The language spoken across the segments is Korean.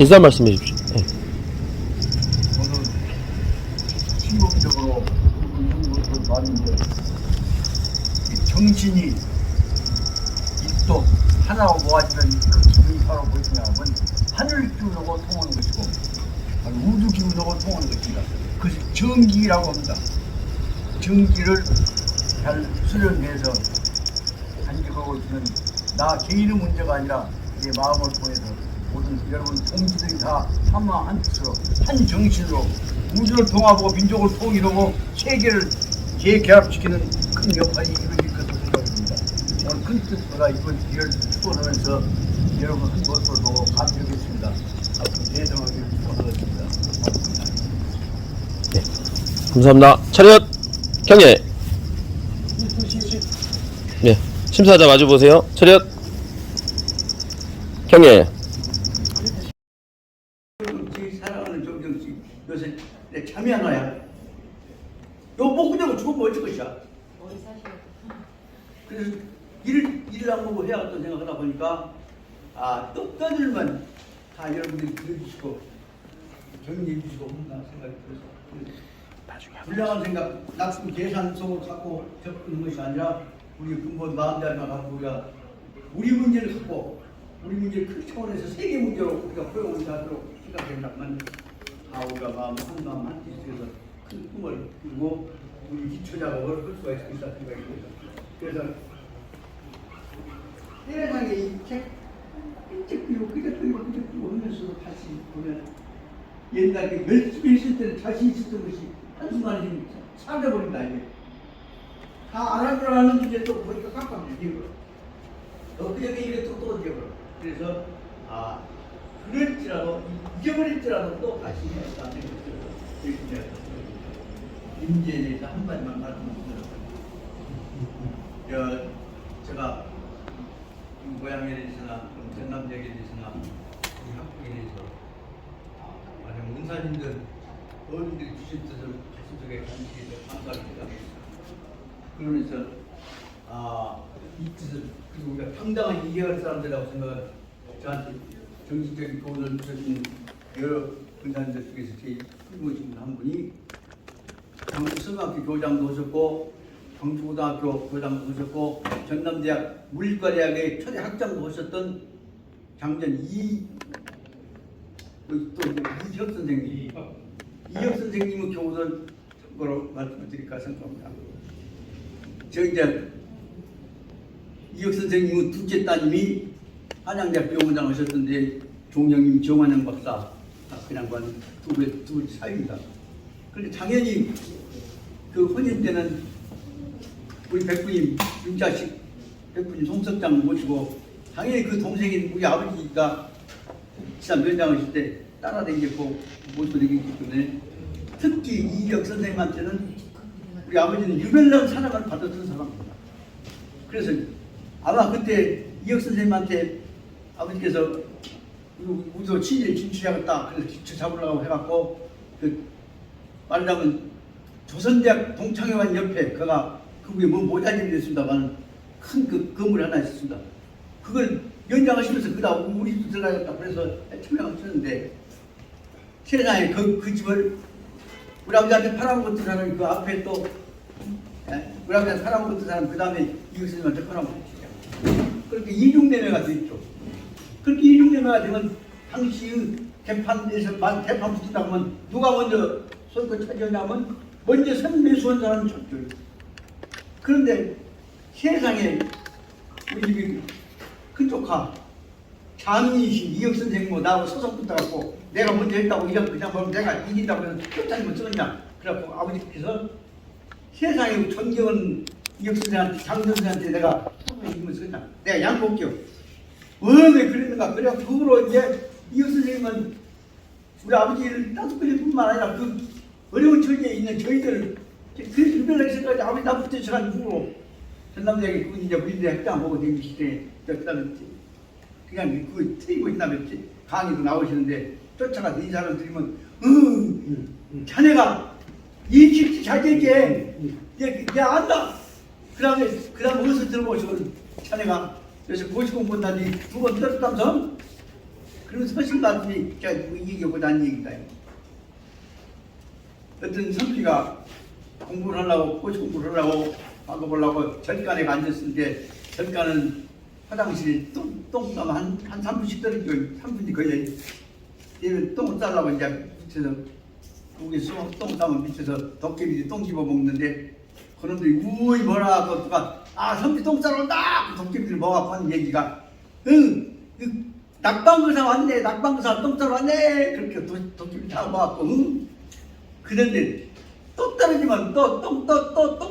인사 말씀해 주십시오. 네. 저는 신공적으로 이런 것을 봤는데 정신이 입도 하나로 모아지면 그 기분이 바로 무엇이냐면 하늘 기운하고 통하는 것이고 우주 기운하고 통하는 것입니다. 그것이 정기라고 합니다. 정기를 잘 수련해서 간직하고 있는 나 개인의 문제가 아니라 내 마음을 통해서 모든 여러분 동지들이 다 하나 한 뜻으로 한 정신으로 우주를 통합하고 민족을 통일하고 세계를 재결합시키는 큰 역할이 이루어질 것으로 생각합니다. 오늘 큰 뜻보다 이번 기회를 축원하면서 여러분 한 모습을 보고 감격했습니다. 앞으로 대성하기를 축원하겠습니다. 감사합니다. 차렷 경례. 네, 심사자 마주 보세요. 차렷 경례. 정치 사랑하는 정정씨 요새 내 잠이 안 와요. 요 먹고 자고 죽으면 어쩔 것이야. 그래서 일을 안 보고 해야겠다는 생각을 하다 보니까 떡다들만 다 여러분들이 들어주시고 격려해 주시고 한다 생각이 들어서 불량한 생각, 낙심 계산 속을 갖고 접근하는 것이 아니라 우리 근본 마음자리만 갖고 우리 문제를 갖고 우리 문제를 큰 차원에서 세계 문제로 우리가 포용을 하도록 생각된다면 우리가 마음 한 마음 한 뜻에서 큰 꿈을 이루고 우리 기초 작업을 할 수가 있을 것이다 생각이 듭니다. 그래서 세상에 이책 끈적이고 끈적이고 하면서도 다시 보면 옛날에 열심히 했을 때는 자신 있었던 것이 한순간에 지금 사라져버린다 이게. 다 알아들어가는 이제 또 보니까 깜빡이고 어떻게 이게 또 떨어져버려. 그래서 그럴지라도 잊어버릴지라도 또 다시 해야겠다는 생각이 들어서 임지에 대해서 한마디만 말씀드리겠습니다. 제가 모양에 대해서나 전남대에 대해서나 우리 학교에 대해서 만약 은사님들 어른들이 주신 뜻을 가슴속에 간직해서 감사합니다. 그러면서 이 뜻을 그리고 우리가 당당한 이해할 사람들이라고 생각을 저한테 정신적인 도움을 주신 여러 은사님들 중에서 제일 훌륭하신 분 한 분이 경북성악교 교장도 하셨고 경주고등학교 교장도 하셨고 전남대학 물리과대학의 초대 학장도 하셨던 장전 이혁 선생님. 이혁 선생님은 교우들 참고로 말씀을 드릴까 생각합니다. 이제 이혁 선생님은 둘째 따님이 한양대학 병원장 하셨던데 종영님 정환영 박사 그냥 두 사입니다. 그런데 당연히 그 혼인 때는 우리 백부님 윤자식 백부님 송석장 모시고 당연히 그 동생인 우리 아버지가 지난 면장하실 때 따라다니고 모셔드리기 때문에 특히 이혁 선생님한테는 우리 아버지는 유별난 사랑을 받았던 사람입니다. 그래서 아마 그때 이혁 선생님한테 아버지께서 우리도 친일에 진출하겠다 그래서 기초 잡으려고 해갖고 말하자면 조선대학 동창회관 옆에 그게 뭐 모자집이 됐습니다만 큰 그 건물 하나 있었습니다. 그걸 연장하시면서 그다음 우리도 들어가겠다 그래서 참여를 쳤는데 세상에 그 집을 우리 아버지한테 팔아먹었던 사람이 그 앞에 또 우리 아버지한테 팔아먹었던 사람 그 다음에 이웃 선생님한테 팔아먹었죠. 그렇게 이중매매가 됐죠. 그렇게 이중매매가 되면 당시 개판에서 개판 붙인다고 하면 누가 먼저 소유권 차지하냐면 먼저 선매수한 사람이 쳤죠. 그런데 세상에 우리 집이 큰 조카 장인이신 이혁 선생님하고 나하고 소송 붙어갖고 내가 먼저 했다고 그냥 보면 내가 이긴다고 해서 표창이면 쓰느냐 그래갖고 아버지께서 세상에 존경은 이혁 선생한테 장 선생한테 내가 이기면 쓰느냐 내가 양보할게요. 왜 그랬는가 그래갖고 그거로 이제 이혁 선생님은 우리 아버지를 따뜻할 뿐만 아니라 그 어려운 처지에 있는 저희들 그래서 유별나게 생각하지 아버지 나부터 시간 후로 전남대학에 그분 이제 우리들 학장 보고 댕기 시대에 그다음에 그냥 그 트이고 있다며 강의도 나오시는데 쫓아가서 이 사람 들으면 자네가 이 집지 잘 되게 얘 안다. 그다음에 어디서 들어보시고 자네가 그래서 고시공부한다니 두 번 들었다면서 그러면서 하신 말씀이 제가 얘기하고자 하는 얘기다. 어떤 선비가 공부를 하려고 꼬시 공부를 하려고 바꿔보려고 절간에 앉았을 때 절간은 화장실에 똥 싸면 한 3분씩 떨어지고 3분이 걸려요. 얘는 똥을 싸려고 이제 밑에서 거기서 똥 싸면 밑에서 도깨비들이 똥 집어 먹는데 그놈들이 우이 뭐라 하고 누가 선비 똥 싸러 온다! 도깨비들 먹어갖고 하는 얘기가 낙방거사 왔네, 낙방거사 똥 싸러 왔네! 그렇게 도깨비 다 먹어갖고 그런데 또 떨어지면 똥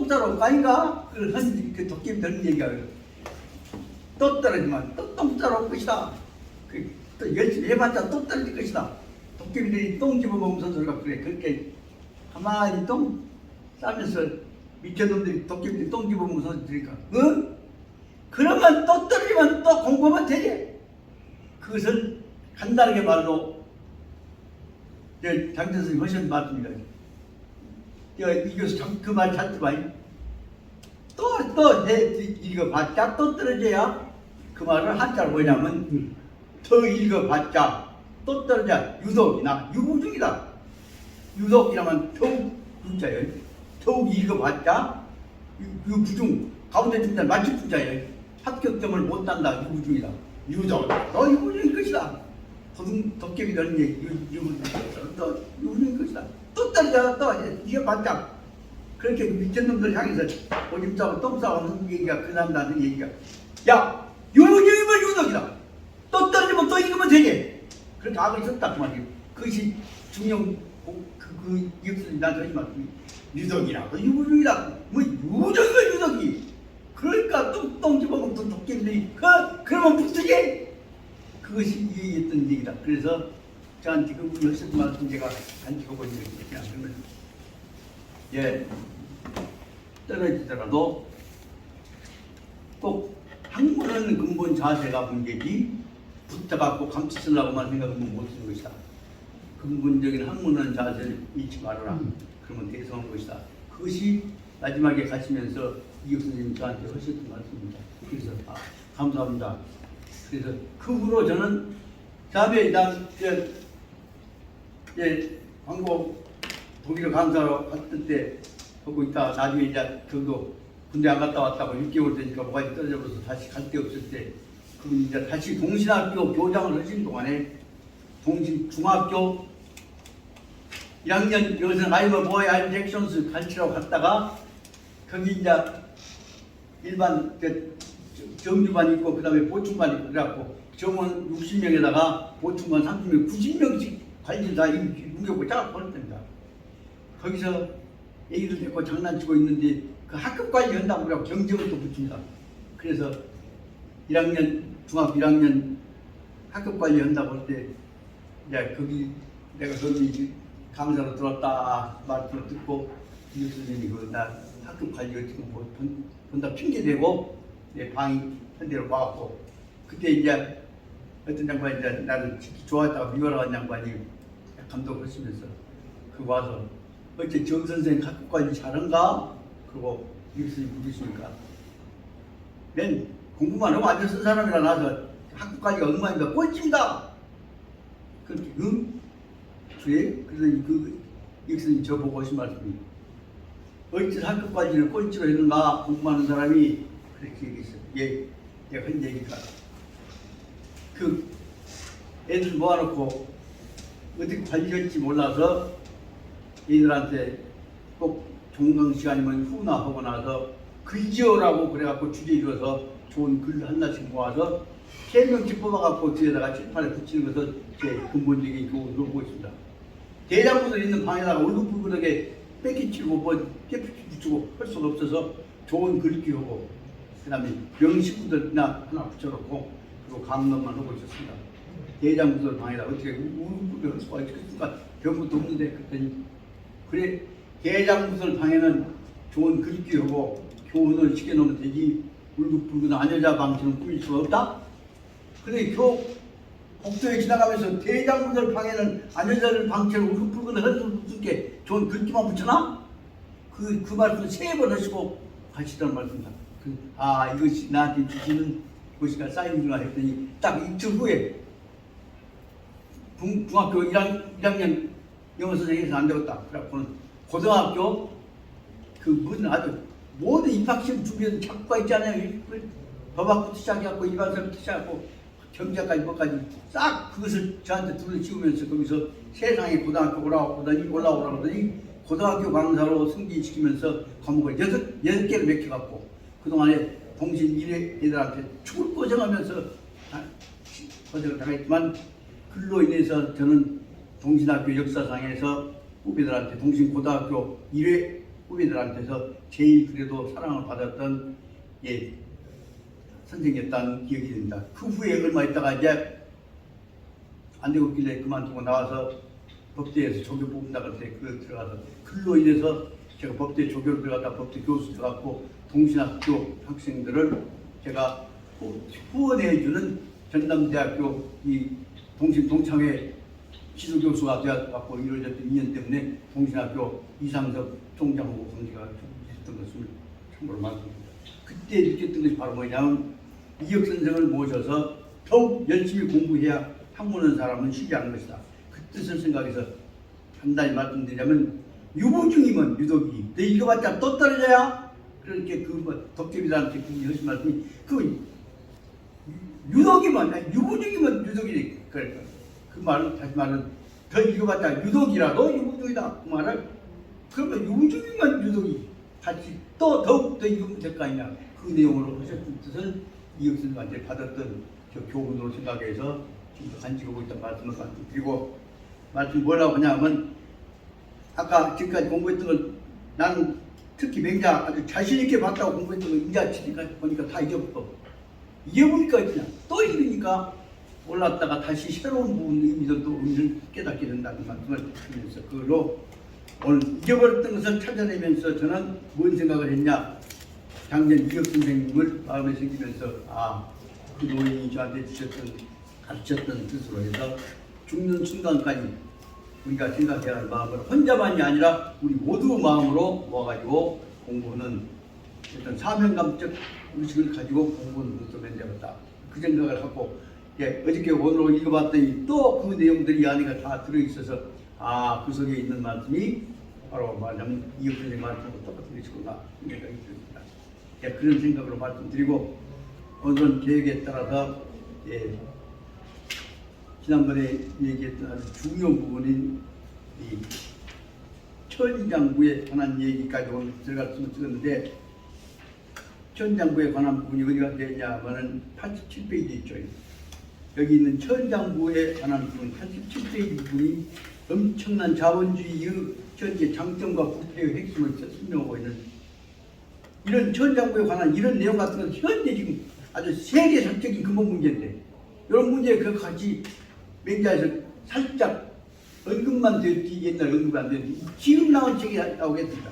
싸러 올 아닌가? 그 도깨비 들은 얘기가 또 떨어지면 또 똥 싸러 올 것이다. 또 열심히 해봤자 또 떨어질 것이다. 도깨비들이 똥 집어먹으면서 소리가 그래. 그렇게 가만히 똥 싸면서 미친놈들이 도깨비들이 똥 집어먹으면서 들으니까 그러면 또 떨어지면 또 공부하면 되지. 그것은 간단하게 말로 장전 선생님 하신 말씀입니다. 이 교수 그 말 찾지 마. 또 읽어봤자 또 떨어져야 그 말을 한자로 뭐냐면 더 읽어봤자 또 떨어져 유독이나 유부중이다. 유독이라면 더욱 중자예요. 더욱 읽어봤자 유부중 가운데 중자 맞춤 중자예요. 합격점을 못 단다 유부중이다. 유독 너 유부중일 것이다. 도깨비 되는 얘기 유부중일 것이다. 또 떨어져 또 읽어봤자 그렇게 미친놈들 향해서 오줌 싸고 똥 싸고 얘기가 그 사람들한테 얘기가 야 유부중이면 유독이다. 또 떨어지면 또 읽으면 되지. 그렇게 악을 썼다 그 말이에요. 그것이 중용 그 이웃들이 나한테 하지 말고 유덕이라고 유부중이라고 뭐 유부중이가 유덕이 그러니까 똥 집어먹던 도깨비들이 그러면 붙으지. 그것이 얘기했던 얘기다. 그래서 저한테 그분이 하셨던 말씀 제가 안 찍어본 적이 그냥 그러면 떨어지더라도 꼭 학문은 근본 자세가 문제지 붙어갖고 감치 쓰려고만 생각하면 못 쓰는 것이다. 근본적인 학문은 자세를 잊지 말아라. 그러면 대성한 것이다. 그것이 마지막에 가시면서 이교 선생님 저한테 하셨던 말씀입니다. 그래서 감사합니다. 그래서 그 후로 저는 다음에 광고 독일에 강사로 갔을 때 하고 있다. 나중에 이제 저도 군대 안 갔다 왔다고 6개월 되니까 뭐가 떨어져서 다시 갈 데 없을 때 그분 이제 다시 동신학교 교장을 하신 동안에 중학교 1학년 여기서 아이버 보이 잭션스 가르치라고 갔다가 거기 이제 일반 정규반 있고 그 다음에 보충반 있고 그래갖고 정원 60명에다가 보충반 30명 90명씩 관리를 다 뭉개고 쫙 버렸답니다. 거기서 애기들 데리고 장난치고 있는데 그 학급 관리 한다고 그래갖고 경쟁을 또 붙입니다. 그래서 1학년 중학교 1학년 학급 관리 한다고 할 때 이제 내가 거기 강사로 들었다 말씀을 듣고 이 선생님이 나 학급 관리 어떻게 본다 핑계대고 내 방이 한 대로 와갖고 그때 이제 어떤 양반이 이제 나를 좋아했다가 미워라는 양반이 감독하시면서 그 와서 어째 정 선생 학급 관리 잘한가? 그러고 이 선생님 부르시니까 맨 공부만 하고 앉아 쓴 사람이라 나서 학급 관리가 엉망이니까 꼴찌입니다. 그렇게 그래? 그래서 이 선생님 저보고 하신 말씀이 어째 학급 관리를 꼴찌로 했는가 공부하는 사람이 그렇게 얘기했어요. 내가 한 얘기가 그 애들 모아놓고 어떻게 관리할지 몰라서 애들한테 꼭 종강 시간이면 후나 하고 나서 글 지어라고 그래갖고 주제 이뤄서 좋은 글 하나씩 모아서 3명씩 뽑아갖고 뒤에다가 칠판에 붙이는 것을 제 근본적인 교훈을 보고 있습니다. 대장부들 있는 방에다가 울긋불긋하게 뺏기치고 뭐 깨프치 붙이고 할 수가 없어서 좋은 글 기우고 그 다음에 명식구들이나 하나 붙여놓고 그리고 감론만 하고 있었습니다. 대장부들 방에다 어떻게 울긋불긋 할 수가 있겠습니까? 병부도 없는데 그랬더니 그래 대장부들 방에는 좋은 글 기우고 교훈을 시켜놓으면 되지 울긋불긋한 아녀자 방처럼 꾸밀 수가 없다? 근데 복도에 지나가면서 대장부들 방에는 아녀자들 방처럼 울긋불긋한 헛수게 좋은 글귀만 붙여놔? 그 말씀 3번 하시고 가시던 말씀입니다. 이것이 나한테 주시는 것이가 쌓이는구나 했더니 딱 이틀 후에 중학교 1학년 영어 선생님에서 안 되겠다. 그래갖고는 고등학교 그 무슨 아주 모든 입학시험 준비해서 작가 있잖아요. 법학부터 시작해갖고 일반서부터 시작하고 경제까지 뭐까지 싹 그것을 저한테 둘러 씌우면서 거기서 세상에 고등학교 올라오라더니 고등학교 강사로 승진시키면서 과목을 여섯 개를 맡겨갖고 그동안에 동신 미래 애들한테 죽을 고생하면서 고생을 당했지만 그로 인해서 저는 동신학교 역사상에서 후배들한테 동신고등학교 1회 후배들한테서 제일 그래도 사랑을 받았던 선생이었다는 기억이 듭니다. 그 후에 얼마 있다가 이제 안 되고 길래 그만두고 나와서 법대에서 조교 뽑는다 그럴 때 그 들어가서 그로 인해서 제가 법대 조교로 들어갔다 법대 교수 들어갔고 동신학교 학생들을 제가 후원해주는 전남대학교 이 동신 동창회 지도교수가 되어갖고 이루어졌던 인연 때문에 동신학교 이상섭 총장하고 관계가 있었던 것을 참고로 말씀드립니다. 그때 느꼈던 것이 바로 뭐냐면 이혁 선생을 모셔서 더욱 열심히 공부해야 학문하는 사람은 쉬지 않는 것이다. 그 뜻을 생각해서 간단히 말씀드리자면 유부중이면 유독이 너 읽어봤자 또 떨어져야 그렇게 그 덕재비들한테 그분이 하신 말씀이 그 유독이면 유부중이면 유독이니 그러니까 그 말은 다시 말은 더 읽어봤자 유독이라도 유부중이다 그 말을 그러면 유부중이면 유독이 같이 또 더욱 더 읽으면 될 거 아니냐 그 내용으로 하셨던 뜻을 이혁 선생님한테 받았던 저 교훈으로 생각해서 지금 간직하고 있다는 말씀을 드리고 말씀 뭐라고 하냐면 아까 지금까지 공부했던 걸 나는 특히 맹자 아주 자신있게 봤다고 공부했던 걸 인자 치니까 보니까 다 잊어버려. 잊어보니까 그냥 또 읽으니까 올랐다가 다시 새로운 부분 의미도 또 의미를 깨닫게 된다는 말씀을 드리면서 그걸로 오늘 잊어버렸던 것을 찾아내면서 저는 뭔 생각을 했냐 작년 이혁 선생님을 마음에 새기면서 그 노인이 저한테 가르쳤던 뜻으로 해서 죽는 순간까지 우리가 생각해야 할 마음을 혼자만이 아니라 우리 모두 마음으로 모아가지고 공부하는 어떤 사명감적 의식을 가지고 공부하는 것도 면제였다. 그 생각을 갖고 어저께 오늘 읽어봤더니 또 그 내용들이 안에 다 들어있어서 그 속에 있는 말씀이 바로 말하자면 이혁 선생님 말씀하고 똑같은 것이구나 생각이 들었습니다. 그런 생각으로 말씀드리고 오늘은 계획에 따라서 지난번에 얘기했던 아주 중요한 부분인 이 천장부에 관한 얘기까지 오늘 들어갔으면 쓰는데 천장부에 관한 부분이 어디가 되냐 하면은 87페이지 있죠. 여기 있는 천장부에 관한 부분 87페이지 부분이 엄청난 자본주의의 현재 장점과 부패의 핵심을 설명하고 있는 이런 천장부에 관한 이런 내용 같은 건 현재 지금 아주 세계사적인 근본 문제인데 이런 문제에 그 같이 맹자에서 살짝 언급만 되었지 옛날 언급 안 되었지 지금 나온 책이 나오겠습니다.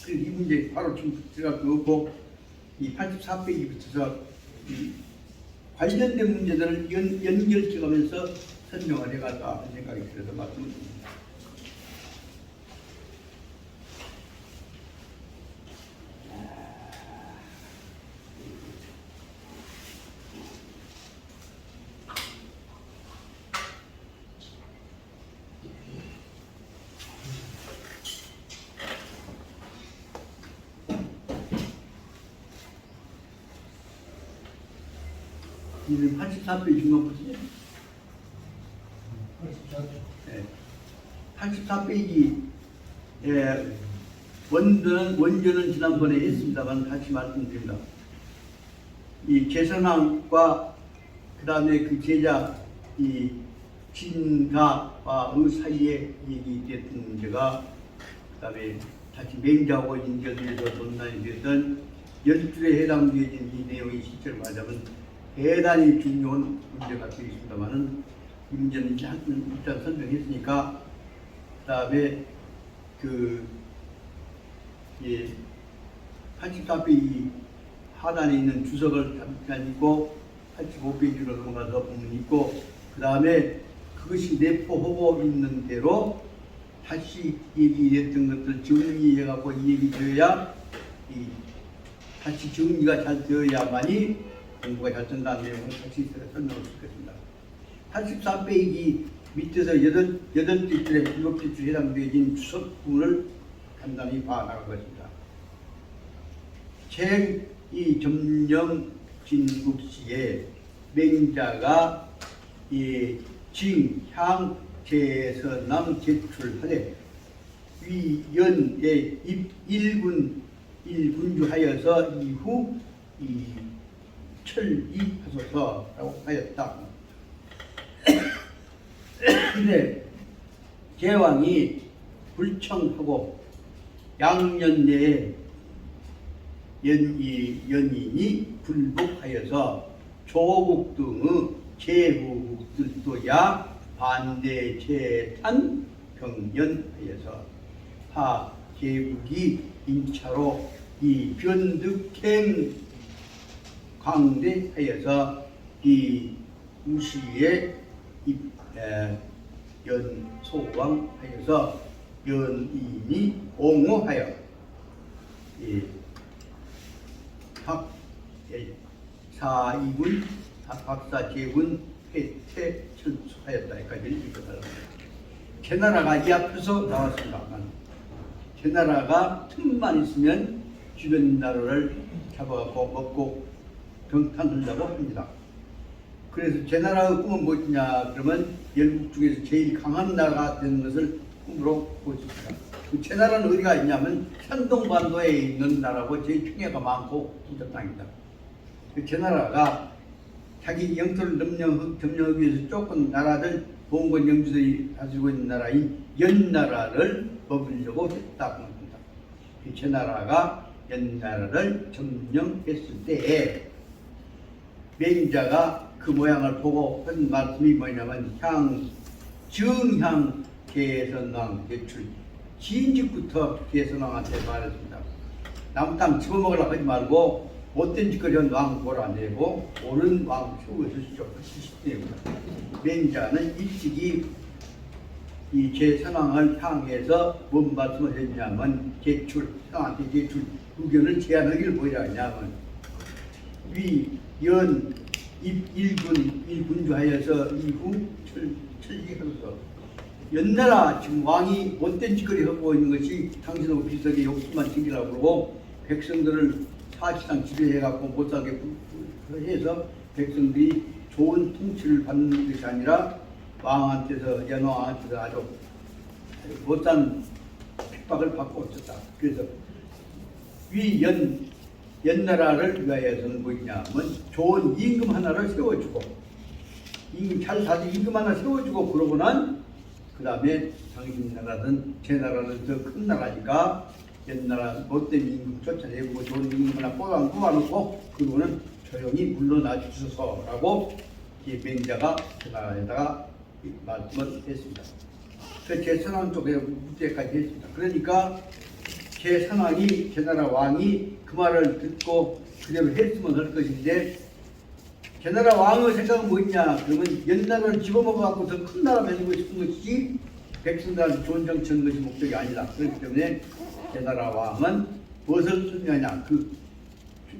그래서 이 문제 바로 지금 들어가고 없고 이 84페이지부터서 관련된 문제들을 연결시켜가면서 설명을 해갈까 하는 생각이 들어서 말씀을 드립니다. 이는 84페이지 중간부터죠. 84페이지 원전은 지난번에 했습니다만 다시 말씀드립니다. 이 개선왕과 그 다음에 그 제자 이 진가와의 사이에 얘기됐던 문제가 그 다음에 다시 맹자하고 인결돼서 논란이 됐던 연줄에 해당되어진 이 내용이 실제로 말하자면 대단히 중요한 문제가 되겠습니다만은 이 문제는 일단 설명했으니까 그 다음에 84페이지 하단에 있는 주석을 잠깐 읽고 85페이지로 넘어가서 부분이 있고 그 다음에 그것이 내포하고 있는 대로 다시 얘기했던 것들 정리해갖고 이 얘기 되어야 다시 정리가 잘 되어야만이 공부가 잘 된다는 내용을 다시 설명을 드리겠습니다. 84페이지 밑에서 여덟 뒷줄에 일곱 뒷줄에 해당되어진 주석부분을 간단히 봐나갈 것입니다. 이 점령 진국시에 맹자가 징, 향, 제서남 제출하되 위연에 일군주하여서 이후 철이하소서라고 하였다. 근데 제왕이 불청하고 양년 내에 연인이 불복하여서 조국 등의 제후국들도야 반대 재탄 병연하여서 하 제국이 인차로 이 변득행 광대하여서 이 우시에 연소왕하여서 연인이 옹호하여 사이군 박사제군 회태 철수하였다. 여기까지 읽어달랍니다. 제나라가 이 앞에서 나왔습니다. 제나라가 틈만 있으면 주변 나라를 잡아갖고 먹고 병탄하려고 합니다. 그래서 제나라의 꿈은 무엇이냐 그러면 열국 중에서 제일 강한 나라가 되는 것을 꿈으로 보십니다. 그 제나라는 어디가 있냐면 산동반도에 있는 나라고 제일 평야가 많고 부자 땅입니다. 그 제나라가 자기 영토를 점령하기 위해서 조금 나라들 봉건 영주들이 가지고 있는 나라인 연나라를 먹으려고 했다고 합니다. 그 제나라가 연나라를 점령했을 때에 맹자가 그 모양을 보고 한 말씀이 뭐냐면 정향 개선왕 대출 진즉부터 개선왕한테 말했습니다. 남 땅 집어먹으려고 하지 말고 못된 짓거리 한 왕 보라 안 되고 옳은 왕 세워주시죠. 맹자는 일찍이 이 제선왕을 향해서 뭔 말씀을 했냐면 상한테 제출 의견을 제안하기를 뭐라 하냐면 위연 일군주하여서 이후 철기하소서. 연나라 지금 왕이 못된 짓거리 하고 있는 것이 당신하고 비슷하게 욕심만 챙기려고 그러고 백성들을 사실상 지배해갖고 못살게 해서 백성들이 좋은 통치를 받는 것이 아니라 왕한테서 연왕한테서 아주 못산 핍박을 받고 있었다. 그래서 연나라를 위하여서는 뭐냐면 좋은 임금 하나를 세워주고 임금 잘 사는 임금 하나 세워주고 그러고는 그 다음에 당신 나라는 제 나라는 더 큰 나라니까 옛나라 못된 임금 쫓아내고 좋은 임금 하나 뽑아놓고 그거는 조용히 물러나 주소서라고 맹자가 그 나라에다가 말씀을 했습니다. 그 제선왕 쪽에 문제까지 했습니다. 그러니까 제선왕이 제나라 왕이 그 말을 듣고 그대로 했으면 할 것인데 제나라 왕의 생각은 뭐있냐 그러면 옛나라를 집어먹어갖고 더 큰 나라 만들고 싶은 것이지 백성들한테 좋은 정치하는 것이 목적이 아니다. 그렇기 때문에 제나라 왕은 무엇을 쓰냐냐 그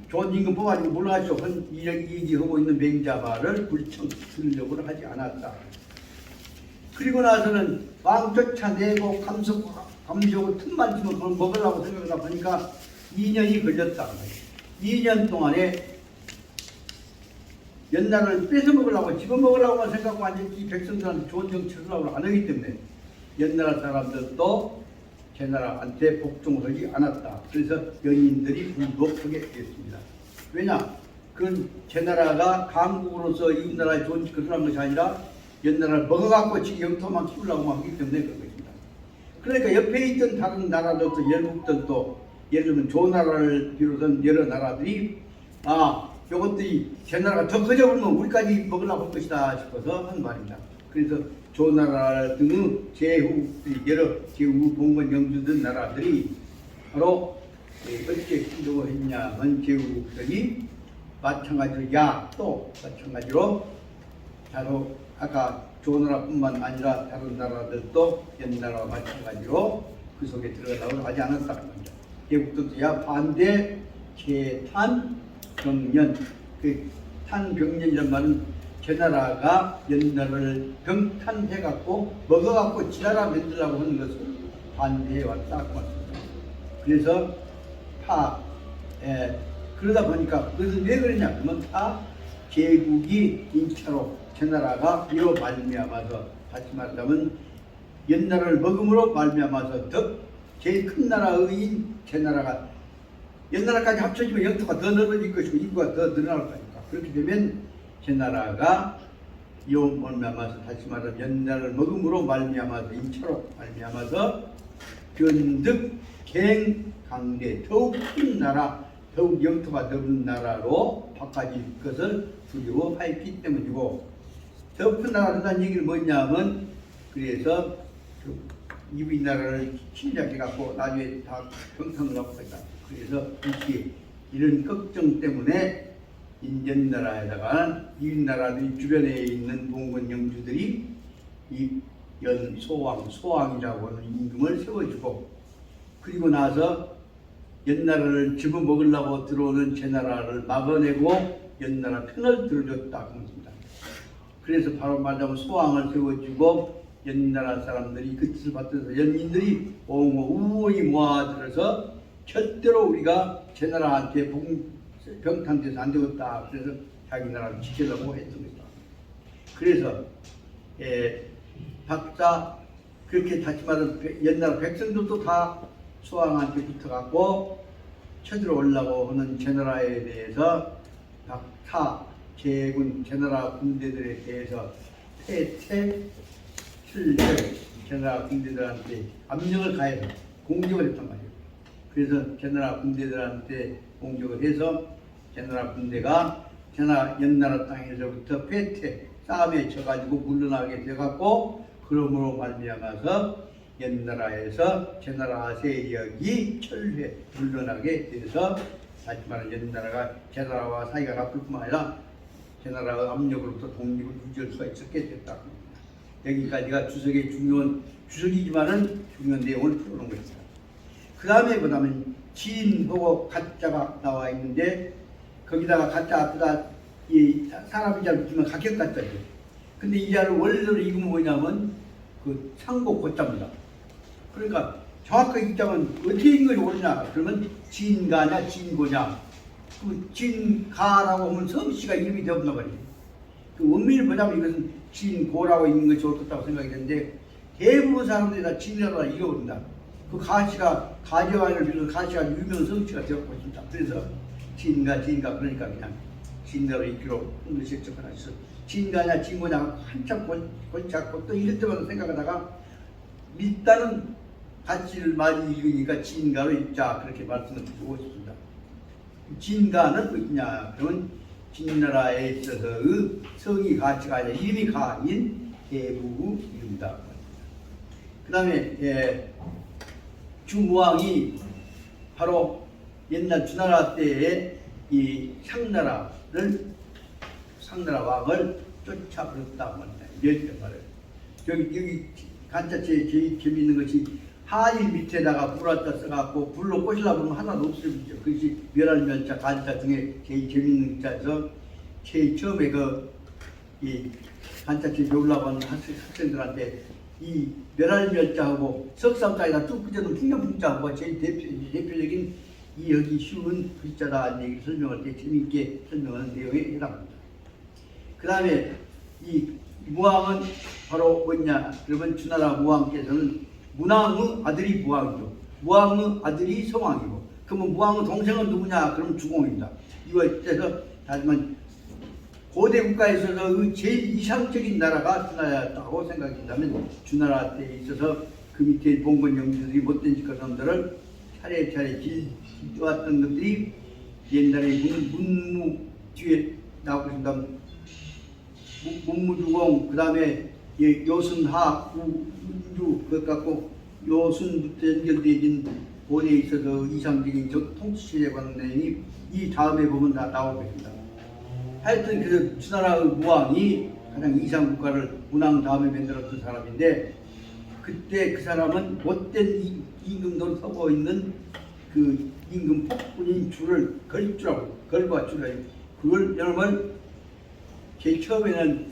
좋은 임금 뽑아가지고 몰라가지고 이기하고 있는 맹자 말을 불청 들으려고 하지 않았다. 그리고 나서는 왕 쫓아내고 감시하고 틈만 주면 그걸 먹으려고 생각하다 보니까 2년이 걸렸다. 2년 동안에 연나라를 뺏어 먹으려고 집어먹으려고만 생각하고 앉았지 백성들한테 좋은 정치를 하려고 안 하기 때문에 연나라 사람들도 제나라한테 복종하지 않았다. 그래서 연인들이 불복하게 됐습니다. 왜냐? 그건 제나라가 강국으로서 이 나라에 좋은 짓을 한 것이 아니라 연나라를 먹어갖고 지 영토만 키우려고 하기 때문에 그런 것입니다. 그러니까 옆에 있던 다른 나라들도 열국들도 예를 들면 조나라를 비롯한 여러 나라들이 요것들이 제나라가 더 커져버리면 우리까지 먹으려고 할 것이다 싶어서 한 말입니다. 그래서 조나라 등의 여러 제후 봉건 영주된 나라들이 바로 어떻게 행동을 했냐면 제후들이 마찬가지로 바로 아까 조나라뿐만 아니라 다른 나라들도 옛나라와 마찬가지로 그 속에 들어가려고 하지 않았다는 겁니다. 제국들도야 반대 재탄 병년 그 탄병년이란 말은 제나라가 연나라를 병탄해갖고 먹어갖고 지나라 만들려고 하는 것을 반대해 왔다 그 말입니다. 그래서 그러다 보니까 그것은 왜 그러냐 그러면 제국이 인차로 제나라가 이로 말미암아서 다시 말하자면 연나라를 먹음으로 말미암아서 더 제일 큰 나라인 제나라가 연나라까지 합쳐지면 영토가 더 넓어질 것이고 인구가 더 늘어날 거니까 그렇게 되면 제나라가 이로 말미암아서 다시 말하면 연나라를 먹음으로 말미암아서 인차로 말미암아서 변득 갱강대 더욱 큰 나라 더욱 영토가 넓은 나라로 바꿔질 것을 두려워하였기 때문이고 더 큰 나라라는 얘기는 뭐냐면 그래서 이 나라를 침략해갖고 나중에 다 병탕을 하고 있다. 그래서 이렇게 이런 걱정 때문에 인전나라에다가 이 나라들 주변에 있는 봉건 영주들이 이 소왕이라고 하는 임금을 세워주고 그리고 나서 연나라를 집어먹으려고 들어오는 제나라를 막아내고 연나라 편을 들어줬다 그 겁니다. 그래서 바로 말하자면 소왕을 세워주고 연나라 사람들이 그 뜻을 받들어서 연민들이 우원히 모아들어서 절대로 우리가 제나라한테 병탄돼서 안 되겠다. 그래서 자기 나라를 지키려고 했던 것이다. 그래서 박사 그렇게 다시 말하면 옛날 백성들도 다 소왕한테 붙어갖고 쳐들어오려고 하는 제나라에 대해서 박사 제군 제나라 군대들에 대해서 퇴퇴 실력 제나라 군대들한테 압력을 가해서 공격을 했단 말이에요. 그래서 제나라 군대들한테 공격을 해서 제나라 군대가 연나라 땅에서부터 패퇴 싸움에 져가지고 물러나게 돼갖고 그러므로 말미암아서 연나라에서 제나라 세력이 철회 물러나게 돼서 다시 말하면 연나라가 제나라와 사이가 나쁠 뿐만 아니라 제나라의 압력으로부터 독립을 유지할 수가 있었게 됐다. 여기까지가 주석의 주석이지만은 중요한 내용을 풀어놓은 것입니다. 그 다음에 보다면 지인보고 가짜가 나와 있는데 거기다가 가짜 앞에다 이 사람이 잘 붙이면 가격 가짜죠. 근데 이 자를 원래로 읽으면 뭐냐면 그 상고 고자입니다. 그러니까 정확하게 읽자면 어떻게 읽는 것이 옳으냐 그러면 진가냐 진고냐 그 진가라고 하면 성씨가 이름이 되었나 말이에요. 그 원문을 보자면 이것은 진고라고 읽는 것이 옳겠다고 생각이 되는데 대부분 사람들이 다 진이라고 읽어버린다. 그 가시가 가지왕을 빌어서 가시가 유명한 성씨가 되었고 있습니다. 그래서 진가 그러니까 그냥 진가로 읽기로 한 것이 적어놨어. 진가냐 진고냐 한참 골치 아프고 또 이럴 때마다 생각하다가 일단은 가치를 많이 읽으니까 진가로 읽자 그렇게 말씀을 드리고 싶습니다. 진가는 뭐냐 그러면 진나라에 있어서의 성이 가치가 아니라 이름이 가인 대부의 이름이다. 그 다음에 주무왕이 바로 옛날 주나라 때에 이 상나라 왕을 쫓아버렸다고 합니다. 멸종하를. 여기 간자체에 제일 재미있는 것이 하일 밑에다가 불 갖다 써갖고 불로 꼬시려고 하면 하나도 없어지죠. 그것이 멸할멸자 간자 중에 제일 재미있는 자에서 제일 처음에 이 간자체에 배우려고 하는 학생들한테 이 멸할멸자하고 석삼자에다 뚝 붙여놓은 풍년풍자하고 제일 대표적인 이 여기 쉬운 글자다 얘기 설명할 때 재미있게 설명하는 내용에 해당합니다. 그 다음에 이 무왕은 바로 뭐냐 그러면 주나라 무왕께서는 문왕의 아들이 무왕이죠. 무왕의 아들이 성왕이고 그러면 무왕의 동생은 누구냐 그러면 주공입니다. 이거에서 하지만 고대 국가에서의 제일 이상적인 나라가 주나라였다고 생각이 된다면 주나라 때에 있어서 그 밑에 봉건 영주들이 못된 짓 사람들을 차례차례 길어왔던 것들이 옛날에 문무 뒤에 나오고 있습니다. 문무주공 그 다음에 요순하 우주 그것 갖고 요순부터 연결되어진 고대에 있어서 이상적인 통치체에 관한 내용이 이 다음에 보면 다 나오고 있습니다. 하여튼 그래서 주나라의 무왕이 가장 이상 국가를 문왕 다음에 만들었던 사람인데 그때 그 사람은 못된 임금도 서고 있는 그 임금 폭군인 줄을 걸주라고 걸과 줄을 그걸 여러분 제일 처음에는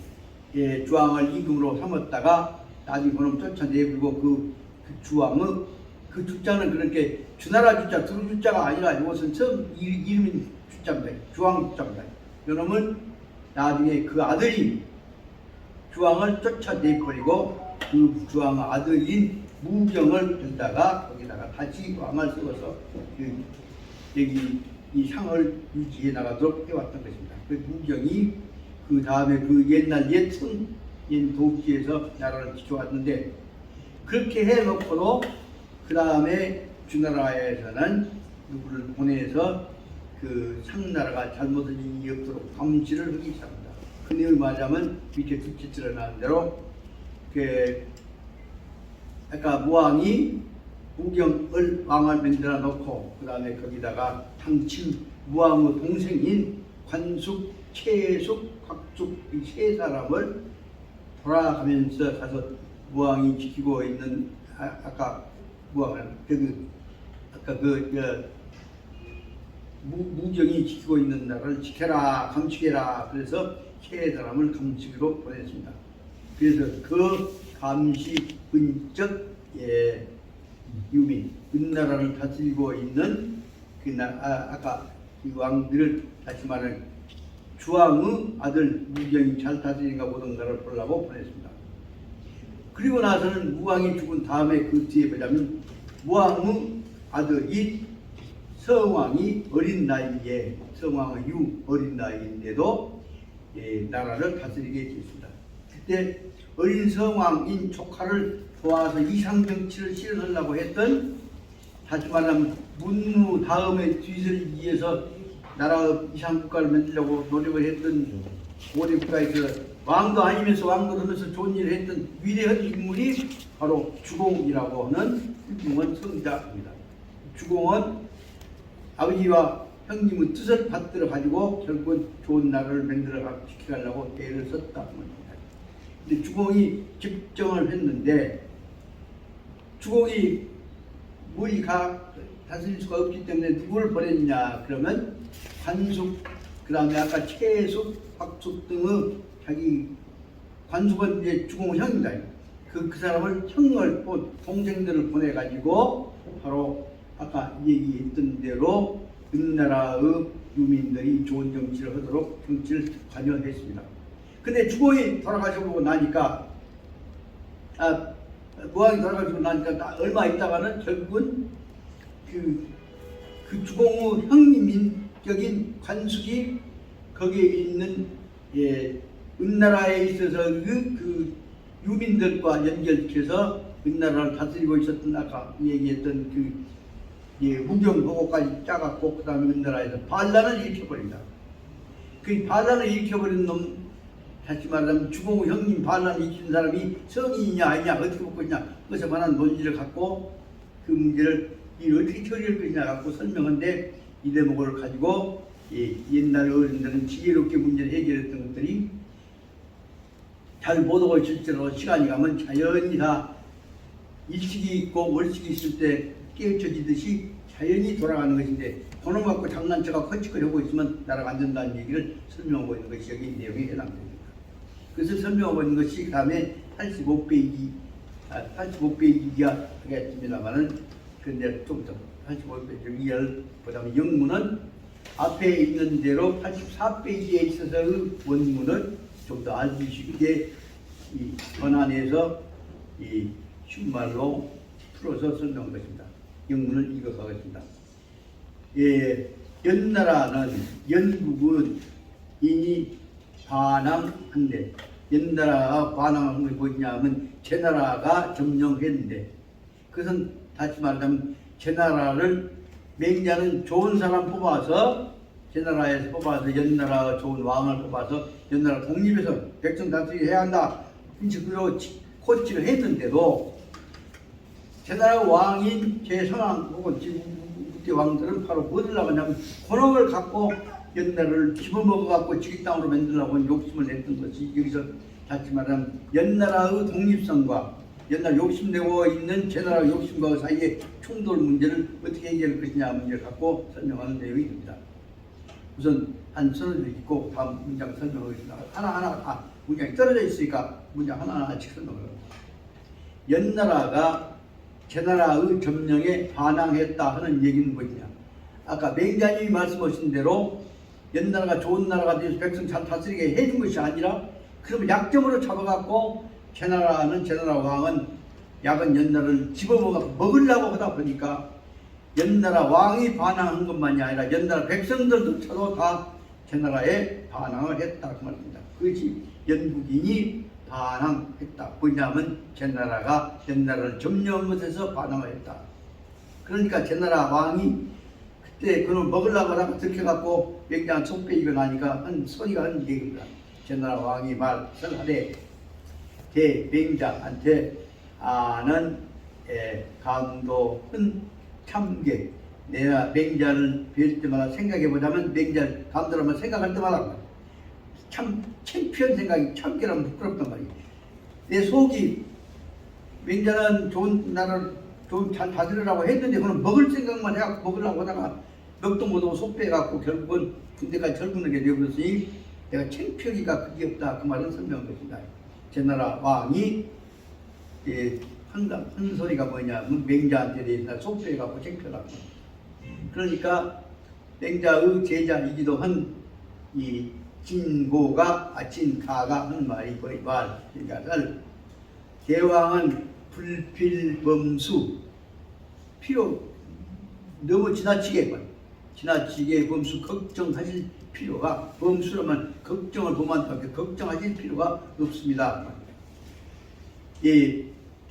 주왕을 임금으로 삼았다가 나중에 그놈 쫓아내버리고 그 주왕의 그 주자는 그렇게 주나라 주자, 두루 주자가 아니라 이것은 처음 이름인 주자입니다. 주왕 주자입니다. 이놈은 나중에 그 아들인 주왕을 쫓아내버리고 그 주왕의 아들인 무경을 들다가 거기다가 다시 왕을 세워서 여기 이 상을 유지해 나가도록 해왔던 것입니다. 그 무경이 그 다음에 그 옛날 옛 도읍지에서 나라를 지켜왔는데 그렇게 해놓고도 그 다음에 주나라에서는 누구를 보내서 그 상나라가 잘못을 일이 없도록 감시를 하기 시작합니다. 그 내용을 말하자면 밑에 둘째 드러나는 대로 아까 무왕이 무경을 왕을 만들어 놓고 그 다음에 거기다가 당친 무왕의 동생인 관숙, 최숙, 곽숙 이 세 사람을 돌아가면서 가서 무왕이 지키고 있는 아까 무왕은 무경이 지키고 있는 나라를 지켜라, 감축해라. 그래서 세 사람을 감축으로 보냈습니다. 그래서 그 감식은적 유민, 은나라를 다스리고 있는 아까 이 왕들을 다시 말하는 주왕의 아들 무경이 잘 다스리는가 보던 나라를 보려고 보냈습니다. 그리고 나서는 무왕이 죽은 다음에 그 뒤에 보자면 무왕의 아들이 성왕이 어린 나이에 성왕의 어린 나이인데도 나라를 다스리게 됐습니다. 그때 어린 성왕인 조카를 도와서 이상정치를 실현하려고 했던 다시 말하면 문무 다음에 뒤를 이어서 나라 이상국가를 만들려고 노력을 했던 고대 국가에서 왕도 아니면서 왕도 하면서 좋은 일을 했던 위대한 인물이 바로 주공이라고 하는 훌륭한 성자입니다. 주공은 아버지와 형님의 뜻을 받들어 가지고 결국은 좋은 나라를 만들어 지키려고 애를 썼다 합니다. 근데 주공이 집정을 했는데 주공이 머리 다스릴 수가 없기 때문에 누구를 보냈냐 그러면 관숙, 그 다음에 아까 최숙, 박숙 등의 자기 관숙은 이제 주공의 형입니다. 그 사람을 형을 동생들을 보내가지고 바로 아까 얘기했던 대로 은나라의 유민들이 좋은 정치를 하도록 정치를 관여했습니다. 근데 주공이 돌아가시고 나니까 무왕이 돌아가시고 나니까 얼마 있다가는 결국은 그 주공의 형님인 관숙이 거기에 있는 은나라에 있어서 그 유민들과 연결시켜서 은나라를 다스리고 있었던 아까 얘기했던 무경 보고까지 짜갖고 그 다음에 은나라에서 반란을 일으켜버린다. 그 반란을 일으켜버린 놈 다시 말하면 주공의 형님 반란을 일으킨 사람이 성인이냐 아니냐 어떻게 볼 거냐 그것에 관한 논리를 갖고 그 문제를 어떻게 처리할 것이냐 갖고 설명한데 이 대목을 가지고 옛날 어른들은 지혜롭게 문제를 해결했던 것들이 잘 못하고 실제로 시간이 가면 자연히 다 일식이 있고 월식이 있을 때 깨우쳐지듯이 자연히 돌아가는 것인데 그놈 갖고 장난쳐가 커치거리고 있으면 나라가 안 된다는 얘기를 설명하고 있는 것이 여기 내용에 해당됩니다. 그것을 설명하고 있는 것이 그 다음에 85페이지가 하겠습니다만은 근데 좀 더 85페이지 이하를 보자면 영문은 앞에 있는 대로 84페이지에 있어서의 원문을 좀 더 알기 쉽게 이 번안해서 이 쉽말로 풀어서 설명한 것입니다. 영문을 읽어가겠습니다. 연나라는 연국은 이니 반항한데 연나라가 반항한 게 뭐냐 하면 제나라가 점령했는데 그것은 다시 말하자면 제나라를 맹자는 좋은 사람 뽑아서 제나라에서 뽑아서 연나라 좋은 왕을 뽑아서 연나라 독립해서 백성 다스리게 해야 한다. 그로 코치를 했는데도 제나라 왕인 제성왕 혹은 그때 왕들은 바로 뭐를 나가냐면 권력을 갖고 연나라를 집어먹어갖고 지기 땅으로 만들려고 욕심을 냈던 것이 여기서 다시 말하면 연나라의 독립성과 옛날 욕심내고 있는 제나라 욕심과 사이의 충돌 문제를 어떻게 해결할 것이냐 문제를 갖고 설명하는 내용이 됩니다. 우선 한 서너 줄 읽고 다음 문장 설명하겠습니다. 하나하나 다 문장이 떨어져 있으니까 문장 하나하나씩 설명을. 연나라가 제나라의 점령에 반항했다 하는 얘기는 뭐냐? 아까 맹자님이 말씀하신 대로 연나라가 좋은 나라가 돼서 백성 잘 다스리게 해준 것이 아니라 그러면 약점으로 잡아갖고 제나라 왕은 야근 연나라를 집어먹어 먹으려고 하다 보니까 연나라 왕이 반항한 것만이 아니라 연나라 백성들조차도 다 제나라에 반항을 했다 그 말입니다. 그것이 연국인이 반항했다. 뭐냐면 제나라가 연나라를 점령한 것에서 반항을 했다. 그러니까 제나라 왕이 그때 그걸 먹으려고 하다가 들켜갖고 맹자한 속 빼이고 나니까 한 소리가 한 얘기입니다. 제나라 왕이 말을 하되 대맹자한테 아는 감독은 참게 내가 맹자를 뵐 때마다 생각해보자면 맹자를 감독을 생각할 때마다 참 창피한 생각이 참기라면 부끄럽단 말이에요. 내 속이 맹자는 좋은 나라를 좀 잘 다스리라고 했는데 그는 먹을 생각만 해갖고 먹으려고 하다가 멱도 못하고 속 빼갖고 결국은 군대까지 절구는게 되어버렸으니 내가 창피하기가 그게 없다 그 말은 설명한 것입니다. 제나라 왕이 한 소리가 뭐냐면 맹자한테 대해서 속 빼갖고 창피하다고. 그러니까 맹자의 제자이기도 한 이 진가가 하는 말이 거의 그러니까 대왕은 불필범수 필요 너무 지나치게 범수 걱정하실 필요가 범수라면 걱정을 범한다고 걱정하실 필요가 없습니다.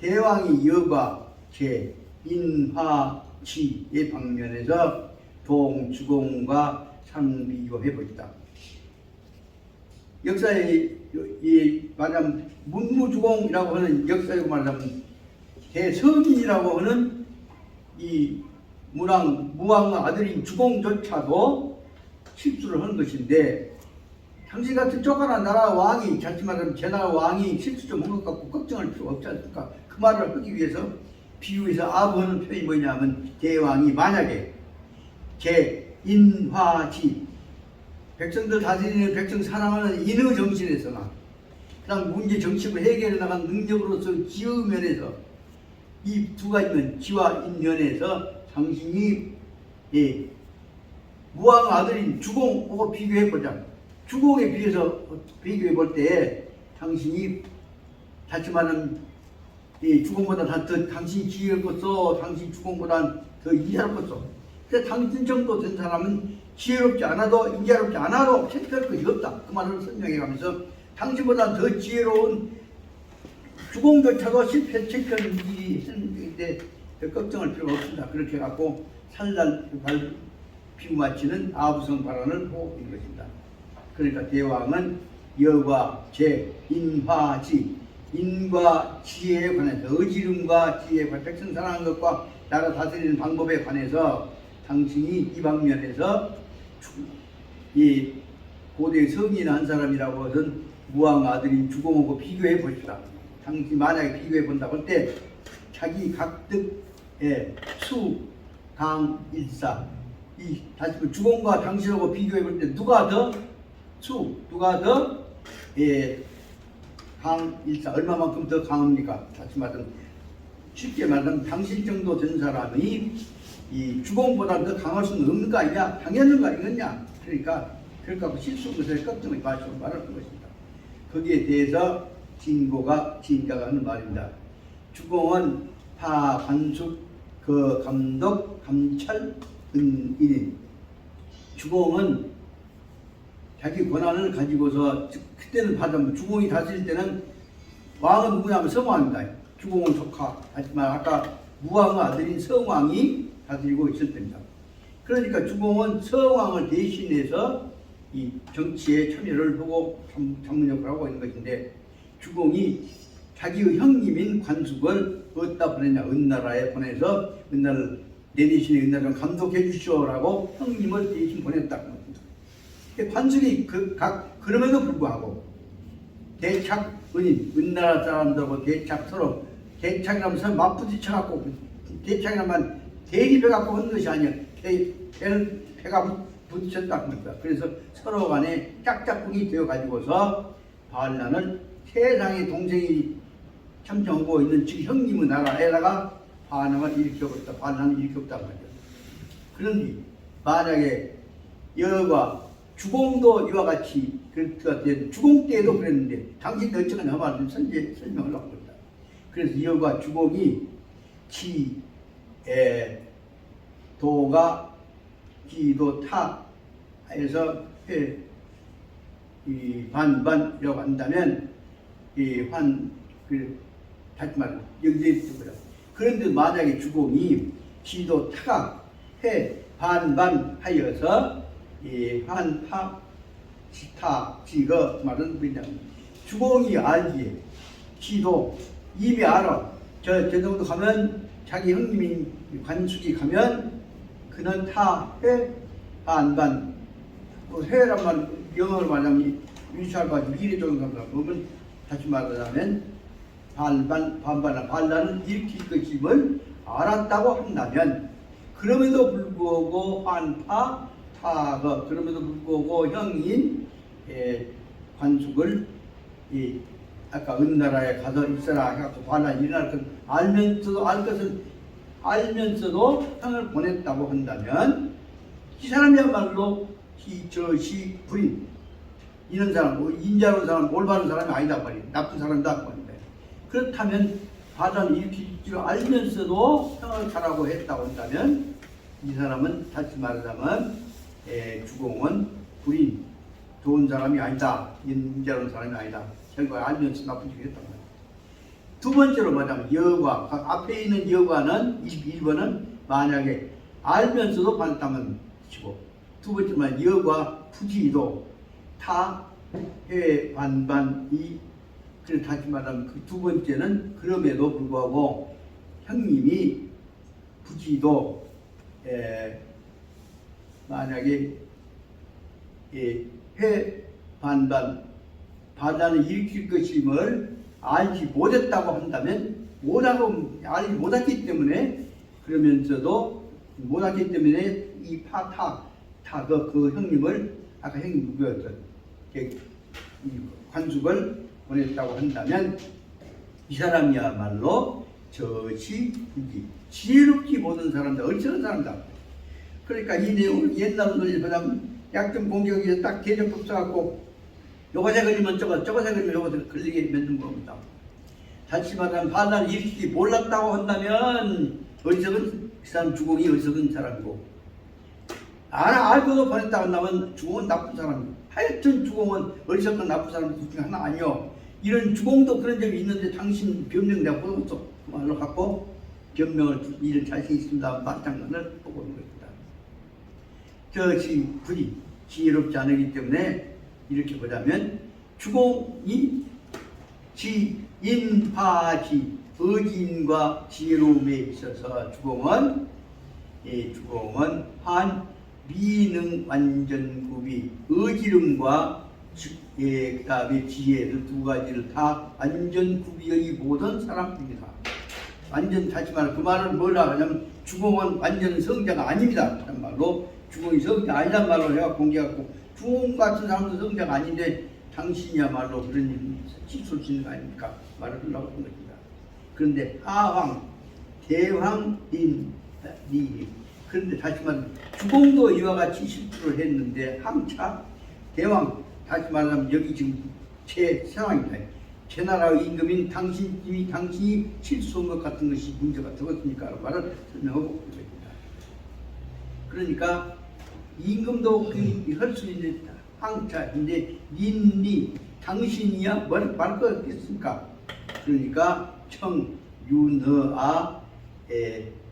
대왕이 여과 제 인화치의 방면에서 동주공과 상비교해 보시다. 역사에 말하면 문무주공이라고 하는 역사에 말하면 대성인이라고 하는 이 무왕 아들인 주공조차도 실수를 하는 것인데 당신 같은 쪼가란 나라 왕이 자칫 말하면 제나라 왕이 실수 좀 한 것 같고 걱정할 필요가 없지 않습니까? 그 말을 하기 위해서 비유해서 아부하는 표현이 뭐냐면 대왕이 만약에 제인화지 백성들 다스리는 백성 사랑하는 인의 정신에서나 그다음 문제 정식을 해결해 나간 능력으로서 지의 면에서 이 두 가지는 지와 인면에서 당신이 무왕 아들인 주공하고 비교해보자. 주공에 비해서 비교해볼 때 당신이 다시 말하면 주공보다 더 당신이 지혜롭겠어. 당신 주공보다 더 인자롭겠어. 그래서 당신 정도 된 사람은 지혜롭지 않아도 인자롭지 않아도 채택할 것이 없다. 그 말을 설명해가면서 당신보다 더 지혜로운 주공조차도 실패한 일이 했는데 걱정할 필요가 없습니다. 그렇게 해갖고 살날 비유 마치는 아부성 발언을 하고 있는 것입니다. 그러니까 대왕은 여과 제 인화지 인과 지혜에 관해서 의지름과 지혜에 관해서 백성 사랑하는 것과 나라 다스리는 방법에 관해서 당신이 이 방면에서 이 고대 성인 한 사람이라고 해서는 무왕 아들인 주공하고 비교해 봅시다. 당신이 만약에 비교해 본다고 할 때 자기 각득의 수, 강, 일사 이 다시 주공과 당신하고 비교해 볼 때 누가 더 누가 더 강, 일사 얼마만큼 더 강합니까? 다시 말하면 쉽게 말하면 당신 정도 된 사람이 이 주공보다 더 강할 수는 없는 거 아니냐? 당연한 거 아니겠냐? 그러니까 그러니까 실수 것을 걱정을 마시고 말하는 것입니다. 거기에 대해서 진가가 하는 말입니다. 주공은 파, 관숙, 그 감독, 감찰, 은인. 주공은 자기 권한을 가지고서 그때는 받으면 주공이 다스릴 때는 왕은 누구냐면 성왕입니다. 주공은 조카 하지만 아까 무왕의 아들인 성왕이 다스리고 있을 때입니다. 그러니까 주공은 성왕을 대신해서 이 정치에 참여를 하고 전문역을 하고 있는 것인데 주공이 자기의 형님인 관숙을 어디다 보냈냐? 은나라에 보내서 은나라를 내 대신에 은나라를 감독해 주시오라고 형님을 대신 보냈다고 합니다. 관숙이 그럼에도 불구하고 대착 은나라 사람들하고 대착 서로 대착이라면서 맞부딪혀갖고 대착이라면 대립해갖고 하는 것이 아니야. 배가 부딪혔다고 합니다. 그래서 서로 간에 짝짝꿍이 되어 가지고서 반란을 세상의 동생이 참정하고 있는 즉 형님의 나라에다가 반항을 일으켜버렸다. 반란을 일으켰단 말이죠. 그런데 만약에 여과 주공도 이와 같이 그렇다 주공 때에도 그랬는데 당신 어쩌가 나만 설명을 하고 있다. 그래서 여과 주공이 도가 기도 타 해서 이 반반이라고 한다면 다시 말해 여기에 있고요. 그런데 만약에 주공이 기도 타가 반반 하여서 한파 지타 지거 말은 뭐냐면 주공이 알기에 기도 입이 알아. 저 정도 가면 자기 형님인 관숙이 가면 그는 타해 반반 해란 말 영어로 말하면 유치할 가지고 미래 정도가 보면 다시 말하자면 반반을 일으킬 것임을 알았다고 한다면 그럼에도 불구하고 타가 그럼에도 불구하고 형인 관숙을 아까 은나라에 가서 있어라 해갖고 반란이 일어날 것 알면서도 형을 보냈다고 한다면 이 사람이야말로 저시 불인 이런 사람, 인자로운 사람, 올바른 사람이 아니다 말이에요. 나쁜 사람이다 말인데 그렇다면 반란을 일으킬 줄 알면서도 형을 가라고 했다고 한다면 이 사람은 다시 말하자면 주공은 불인 좋은 사람이 아니다. 인자로운 사람이 아니다. 결과에 알면서 나쁜 짓을 했단 말이에요. 두 번째로 말하자면 여과 앞에 있는 여과는 1번은 만약에 알면서도 반했다면 치고 두 번째로 여과 부지도 타해 반반이 그래 다시 말하면 그 두 번째는 그럼에도 불구하고 형님이 부지도 만약에 해 반란을 일으킬 것임을 알지 못했다고 한다면 알지 못했기 때문에 그러면서도 못했기 때문에 이 그 형님을 아까 형님 누구였던 관숙을 보냈다고 한다면 이 사람이야말로 지혜롭지 못한 사람이다. 어리석은 사람이다. 그러니까 이 내용을 옛날로 보자면 약점 공격에서 딱 대접법 써갖고 요것에 걸리면 저것에 걸리면 요것에 걸리게 만든 겁니다. 다시 말하면 반란을 일으키지 몰랐다고 한다면 어리석은 그 사람 주공이 어리석은 사람이고 알고도 보냈다고 한다면 주공은 나쁜 사람이고 하여튼 주공은 어리석은 나쁜 사람 둘 중에 하나 아니요. 이런 주공도 그런 적이 있는데 당신 변명 내가 보고서 그 말로 갖고 변명을 이런 자신 있습니다. 맞장난을 보고 있는 겁니다. 저시 불이 지혜롭지 않기 때문에 이렇게 보자면 주공이 인파지 의진과 지혜로움에 있어서 주공은 미능 완전구비 의지름과 그 다음에 지혜를 두 가지를 다 완전 구비의 모든 사람입니다. 완전 다시 말해 그 말은 뭐라 하냐면 주공은 완전 성자가 아닙니다. 그런 말로 주공이 성자 아니란 말로 내가 공개하고 주공 같은 사람도 성자가 아닌데 당신이야말로 그런 일 치술 수 있는 거 아닙니까? 말을 하려고 한 것입니다. 그런데 하왕 대왕인 그런데 다시 말하면 주공도 이와 같이 실수를 했는데 항차 대왕 다시 말하면 여기 지금 제 상황입니다. 제 나라의 임금인 당신이 실수한 것 같은 것이 문제가 되었으니까 라는 말을 설명하고 있습니다. 그러니까 임금도 할 수 있는 항차인데 당신이야 말할 거 없겠습니까? 그러니까 청윤허아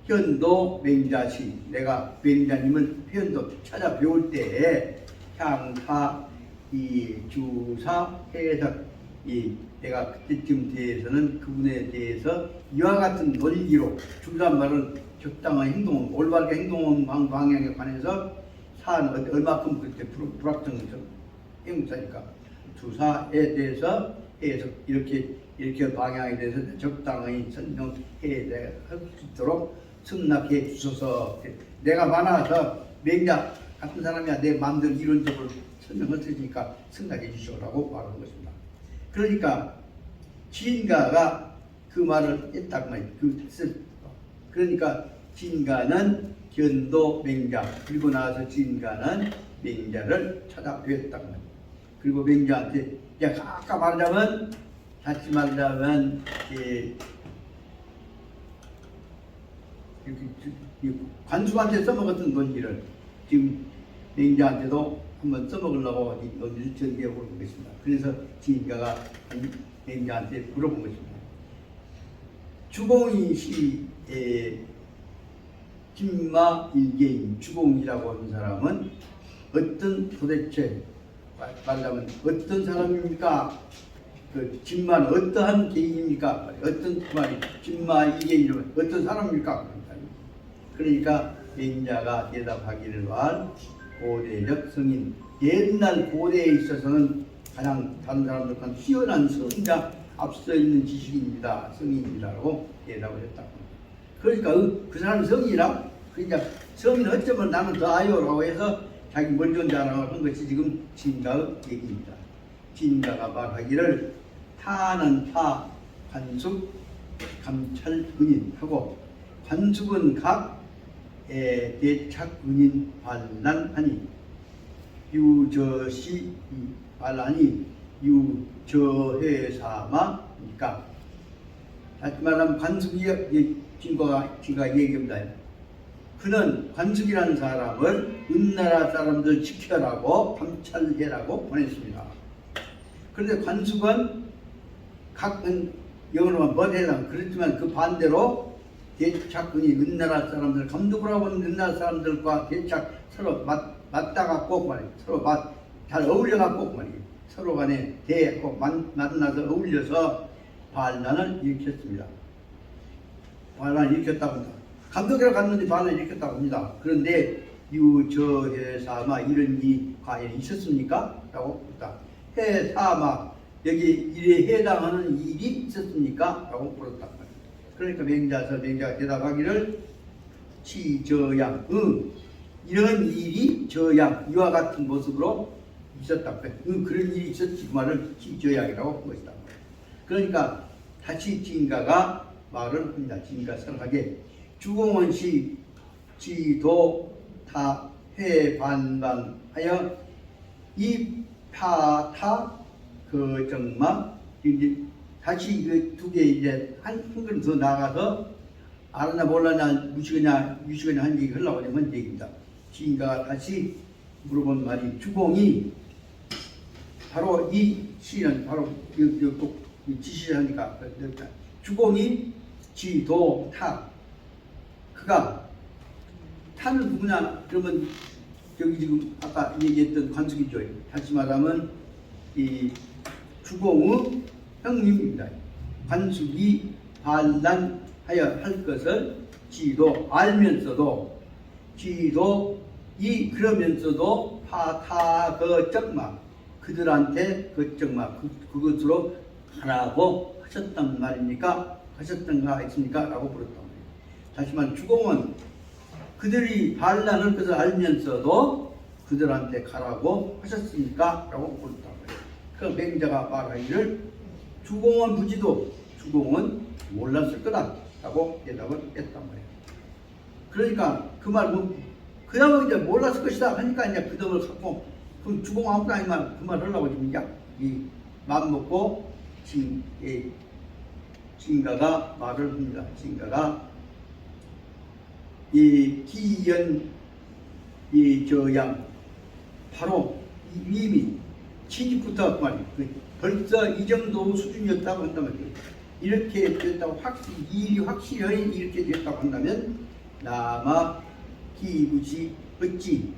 현도 맹자시 내가 맹자님을 현도 찾아 배울 때에 향사 주사 해석 내가 그때쯤 대해서는 그분에 대해서 이와 같은 논리로 주란 말은 적당한 행동, 올바르게 행동하는 방향에 관해서 사안 얼마큼 그때 불확정적 행사니까 주사에 대해서 해석 이렇게 방향에 대해서 적당히 설명해 할 수 있도록 승낙해 주셔서 내가 많아서 맹자 같은 사람이야 내 마음대로 이론적으로 설명할 테니까 생각해 주시오라고 말하는 것입니다. 그러니까 진가가 그 말을 했다고 말이에요. 그러니까 진가는 견도 맹자, 그리고 나서 진가는 맹자를 찾아뵙었다고 말이에요. 그리고 맹자한테 아까 말하자면 다시 말하자면 이렇게 관수한테 써먹었던 논리를 지금 맹자한테도 한번 써먹으려고 논리를 전개해 보는 것입니다. 그래서 진가가 맹자한테 물어본 것입니다. 주공이 시에 김마 일개인 주공이라고 하는 사람은 도대체 말하자면 어떤 사람입니까? 그 진마는 어떠한 개인입니까? 어떤 말이 진마 일개인이면 어떤 사람입니까? 그러니까 맹자가 대답하기를 한 고대적 성인, 옛날 고대에 있어서는 가장 다른 사람들과 뛰어난 성자 앞서 있는 지식입니다. 성인이라고 대답을 했다고. 그러니까 그 사람 성이라 그러니까 성인 어쩌면 나는 더 아요라고 해서 자기 먼저 자랑을 한 것이 지금 진가의 얘기입니다. 진가가 말하기를 타는 타, 관숙, 감찰, 은인하고 관숙은 각 대착 은인 반란하니 유저시 반란이 유저해사마니까 다시 말하면 관숙이 진가가 얘기합니다. 그는 관숙이라는 사람을 은나라 사람들 지켜라고 감찰해라고 보냈습니다. 그런데 관숙은 각은 영어로만 뭐해당 그렇지만 그 반대로 대착군이 은나라 사람들 감독을 하고 있는 은나라 사람들과 대착 서로 맞다가 꼭 말이에요. 서로 잘 어울려갖고 말이에요. 서로 간에 대고 만나서 어울려서 반란을 일으켰습니다. 반란을 일으켰다고 합니다. 감독이라고 갔는데 반란을 일으켰다고 합니다. 그런데 유저해사마 이런 일이 과연 있었습니까? 라고 묻다. 해사마 여기 일에 해당하는 일이 있었습니까? 라고 물었단 말이에요. 그러니까 맹자가 대답하기를 치저양 이런 일이 저양 이와 같은 모습으로 있었다. 그런 일이 있었지 그 말을 치저양이라고 한 것이다. 그러니까 다시 진가가 말을 합니다. 진가 설하게 주공원 시 지도 타 해반반하여 이 파타 그 정마 이제 다시 그 두 개 이제 한 걸음 더 나가서 알았나 몰랐나 무시거냐 한 얘기 하려고 하는 얘기입니다. 진가가 다시 물어본 말이 주공이 바로 이 시는 바로 꼭 지시하니까 주공이 지도 타 그가 타는 누구냐 그러면 여기 지금 아까 얘기했던 관숙이죠. 다시 말하면 이 주공의 형님입니다. 관숙이 반란하여 할 것을 지도 알면서도 그러면서도 파타 그 적마 그들한테 그 적마 그것으로 하라고 하셨단 말입니까? 하셨던가 있습니까? 라고 물었단 말이에요. 다시 말해 주공은 그들이 반란할 것을 알면서도 그들한테 가라고 하셨습니까? 라고 물었단 말이에요. 그 맹자가 말하기를 주공은 부지도 주공은 몰랐을 거다 라고 대답을 했단 말이에요. 그러니까 그 말은 그다음에 이제 몰랐을 것이다 하니까 이제 그 덤을 갖고 그럼 주공 아무도 아니면 그 말을 하려고 지금 이 마음 먹고 진가가 말을 합니다. 진가가 이 기연 이 저양 바로 이미 취직부터 말이에요. 벌써 이 정도 수준이었다고 한다면 이렇게 됐다고 일이 확실히 이렇게 됐다고 한다면 남아 기부시 어찌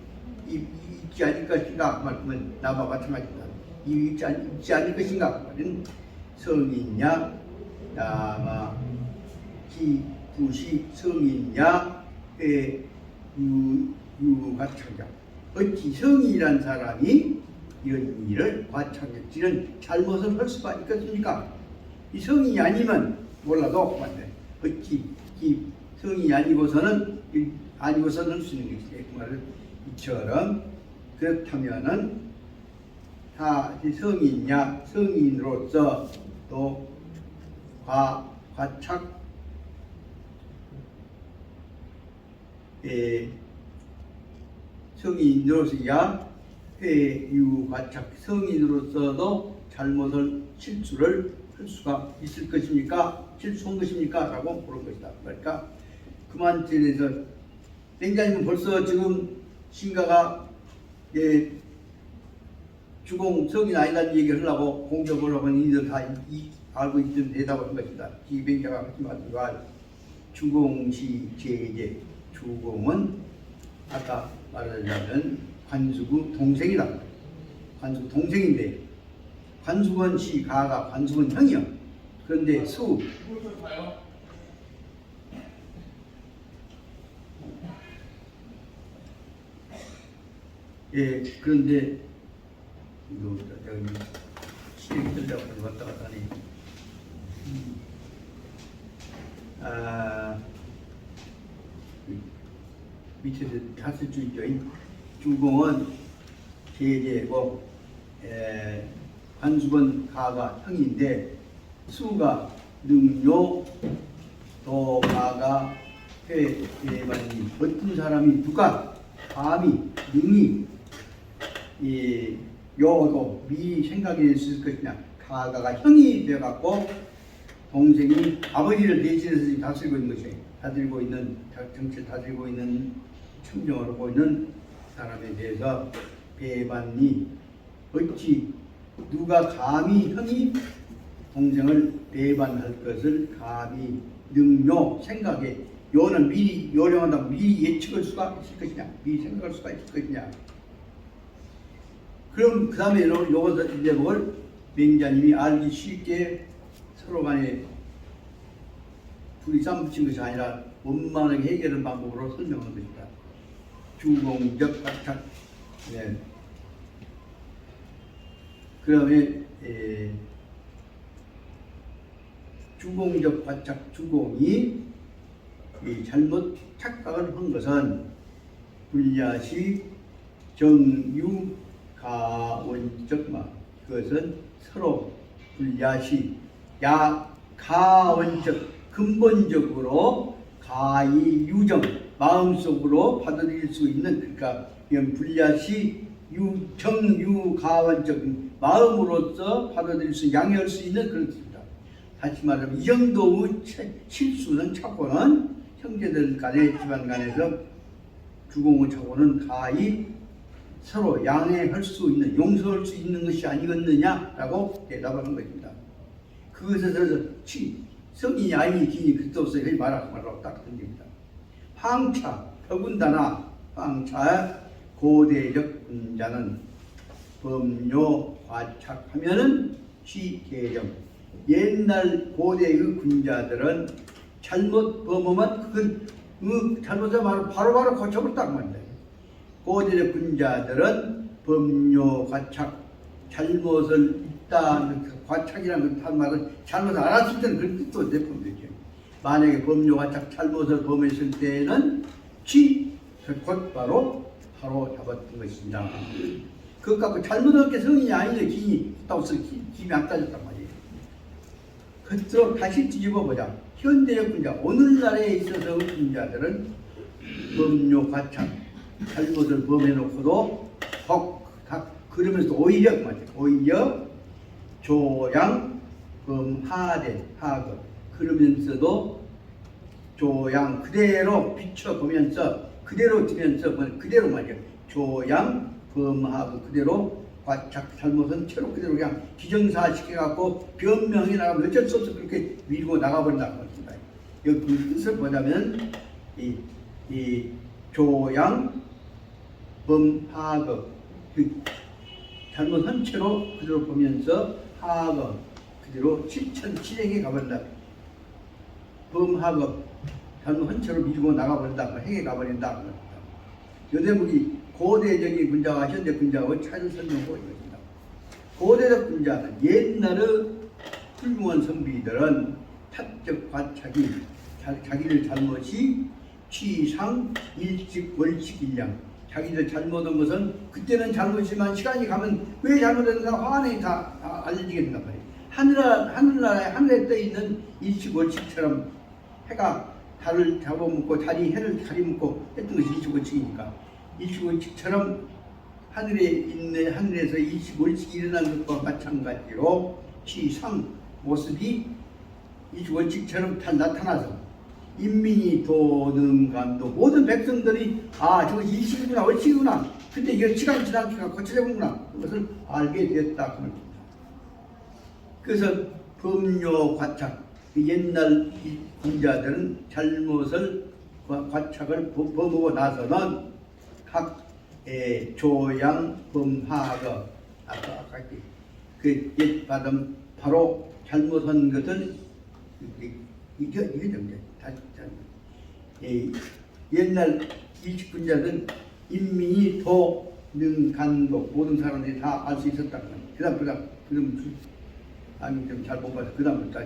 있지 않을 것인가 말하면 나와 마찬가지입니다. 있지 않을 것인가 말은 성인냐 남아 기부시 성인냐의 유과창자 어찌 성인이란 사람이 이런 일을 과창했지는 잘못을 할 수가 있겠습니까? 이 성인이 아니면 몰라도 어찌 이 성인이 아니고서는 할 수 있는 것이지. 그 말을 이처럼 그렇다면은 성인이냐 성인으로서 또 과착 성인으로서야 회유과착 성인으로서도 잘못을 실수를 할 수가 있을 것입니까? 실수한 것입니까? 라고 물은 것이다. 그러니까 그만 전에서 맹자님은 벌써 지금 신가가 주공 성인 아니라는 얘기를 하려고 공격을 하고 이들 다 알고 있던 대답을 한 것이다. 이 맹자가 하지 말과 주공시 제제 주공은 아까 말하자면 관수구 동생이다. 관수구 동생인데 관수건 시 가가 관수건 형이요. 그런데 수 그런데 이거 여기 시력이 들려고 왔다 갔다 하니 밑에서 다쓸 수 있죠. 주공은 제제고 관수건 가가 형인데 수가 능요 도가가 회대만이 어떤 사람이 누가 감히 능히 요도 미리 생각해 있을 것이냐. 가가가 형이 되어갖고 동생이 아버지를 대신해서 다스리고 있는 것이 다스리고 있는 정치를 다스리고 있는 청정을 하고 있는 사람에 대해서 배반이 어찌 누가 감히 형이 동생을 배반할 것을 감히 능요 생각에 요는 미리 요령한다고 미리 예측할 수가 있을 것이냐 미리 생각할 수가 있을 것이냐. 그럼 그 다음에 요것을 이제 뭘 맹자님이 알기 쉽게 서로 간에 둘이 쌈붙인 것이 아니라 원만하게 해결하는 방법으로 설명하는 것입니다. 주공적 과착. 그 다음에 주공적 과착 주공이 잘못 착각을 한 것은 불야시 정유 가원적마 그것은 서로 불야시 가원적 근본적으로 가이유정 마음속으로 받아들일 수 있는 그러니까 이런 불야시 정유가원적 마음으로서 받아들일 수 양해할 수 있는 그런 뜻입니다. 다시 말하면 이 정도의 실수는 착오는 형제들 간에 집안 간에서 주공의 착오는 가히 서로 양해할 수 있는 용서할 수 있는 것이 아니겠느냐라고 대답을 한 것입니다. 그것에서 성인이 아니니 기니 그때부터 말하고 딱 던집니다. 황차 더군다나 황차 고대적 군자는 범요 과착하면은 시계정 옛날 고대의 군자들은 잘못 범하면 그건 잘못을 바로바로 고쳐버렸다고 말입니다. 고대적 군자들은 범요 과착 잘못을 있다 과착이라는 그 말은 잘못을 알았을 때는 그런 뜻도 내뿜면 되죠. 만약에 범요 과착 잘못을 범했을 때는 곧바로 잡았던 것입니다. 그것 갖고 잘못할 게 성인이 아니네 기니 따오서 김이 안 따졌단 말이에요. 그것으로 다시 뒤집어 보자. 현대의 군자 오늘날에 있어서 군자들은 범요 과착 잘못을 범해놓고도 그러면서 오히려 조양 범하대 하거 그러면서도 조양 그대로 비춰보면서 그대로 두면서 그대로 말이야 조양 범하고 그대로 과착 잘못은 채로 그대로 그냥 기정사시켜갖고 변명해 나가면 어쩔 수 없어 그렇게 밀고 나가버린다고 합니다. 여기 그 뜻을 보자면 이 조양 범하거 그 잘못한 채로 그대로 보면서 하거 그대로 실행해 가버린다. 범하거 잘못한 채로 밀고 나가버린다. 행해 가버린다. 이 대목이 고대적인 군자와 현대 군자와 차이를 설명하고 있습니다. 고대적 군자는 옛날의 훌륭한 선비들은 타적 과착이 자기들 잘못이 취상 일직 월칙 일량 자기들 잘못한 것은 그때는 잘못이지만 시간이 가면 왜 잘못했는가 화안에 다 알려지게 된단 말이에요. 하늘에 떠 있는 일식월칙처럼 해가 달을 잡아먹고 해를 가리먹고 했던 것이 일식월칙이니까 일식월칙처럼 하늘에서 일식월칙이 일어나는 것과 마찬가지로 시상 모습이 일식월칙처럼 다 나타나서 인민이 도능감도 모든 백성들이 저것이 일식이구나 월칙이구나 근데 이게 시간이 지나니까 거쳐져보구나 그것을 알게 되었다 그런 겁니다. 그래서 법료 과착 옛날 군자들은 잘못을 과착을 범하고 나서는 각 조양 범하가 아까 그 옛받음 바로 잘못한 것을 이게 옛날 일식군자들은 인민이 도능간도 모든 사람들이 다 알 수 있었다. 그다음 아니 좀 잘 못 봐서 그다음부터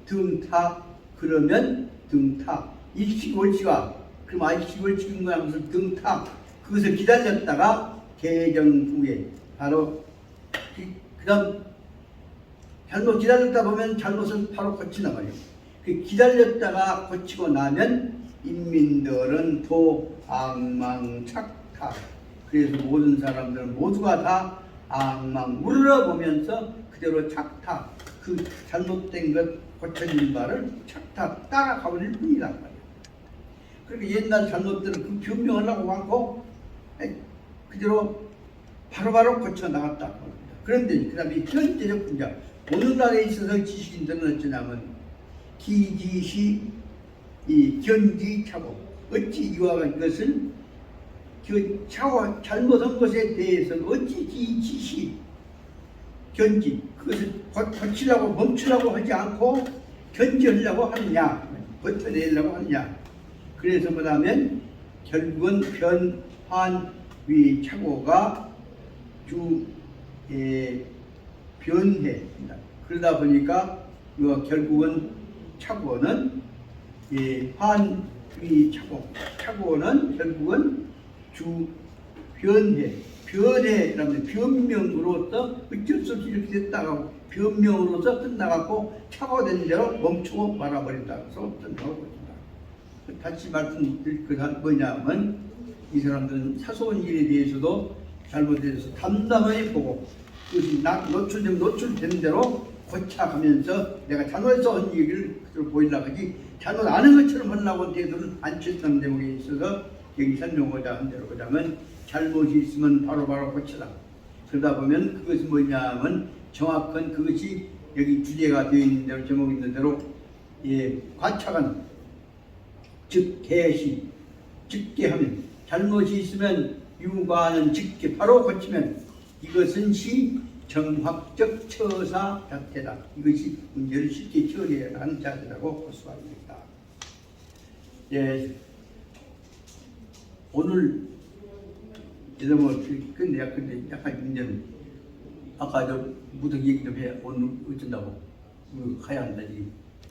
등타 그러면 등타 일식월치가 그럼 일식월치인 거야 무슨 등타 그것을 기다렸다가 개정 후에 바로 그다음 잘못 기다렸다 보면 잘못을 바로 고친단 말이에요. 그 기다렸다가 고치고 나면 인민들은 도악망착타 그래서 모든 사람들은 모두가 다 악망 물러보면서 그대로 착타 그 잘못된 것 고쳐진 바를 착타 따라가버릴 뿐이란 말이에요. 그러니까 옛날 잘못들은 그 변명하려고 하고 그대로 바로바로 고쳐 나갔다. 그런데 그 다음에 현재적 분자 오늘날에 있어서 지식인들은 어쩌냐면 기지시 견지차고 어찌 이와 이것을 차고 잘못한 것에 대해서는 어찌 지시 견지 그것을 고치려고 멈추려고 하지 않고 견지하려고 하느냐 버텨내려고 하느냐 그래서 뭐냐면 결국은 변환위착오가 변해 그러다 보니까 결국은 착오는 착오는 결국은 변해라는 변명으로서 어쩔 수 없이 이렇게 됐다가 변명으로서 끝나갖고 착오된 대로 멈추고 말아버린다. 그래서 끝나고 있습니다. 다시 말씀드릴 것은 뭐냐면 이 사람들은 사소한 일에 대해서도 잘못에 대해서 담담하게 보고 그것이 노출된 대로 고쳐가면서 내가 잘못해서 한 얘기를 그대로 보이려고 하지 잘못 아는 것처럼 하려고 대도는 안 취했다는 대목에 있어서 여기 설명하자 한 대로 보자면 잘못이 있으면 바로바로 고쳐라. 그러다 보면 그것이 뭐냐면 정확한 그것이 여기 주제가 되어 있는 대로 제목이 있는 대로 과착은 즉 개시 즉계하면 잘못이 있으면 유과는 즉계 바로 고치면 이것은 정확적 처사 자체다. 이것이 문제를 쉽게 처리하는 자세라고 볼 수가 있습니다. 오늘 근데 약간 문제는 아까 저 무슨 얘기 좀 해. 오늘 어쩐다고 가야 한다지.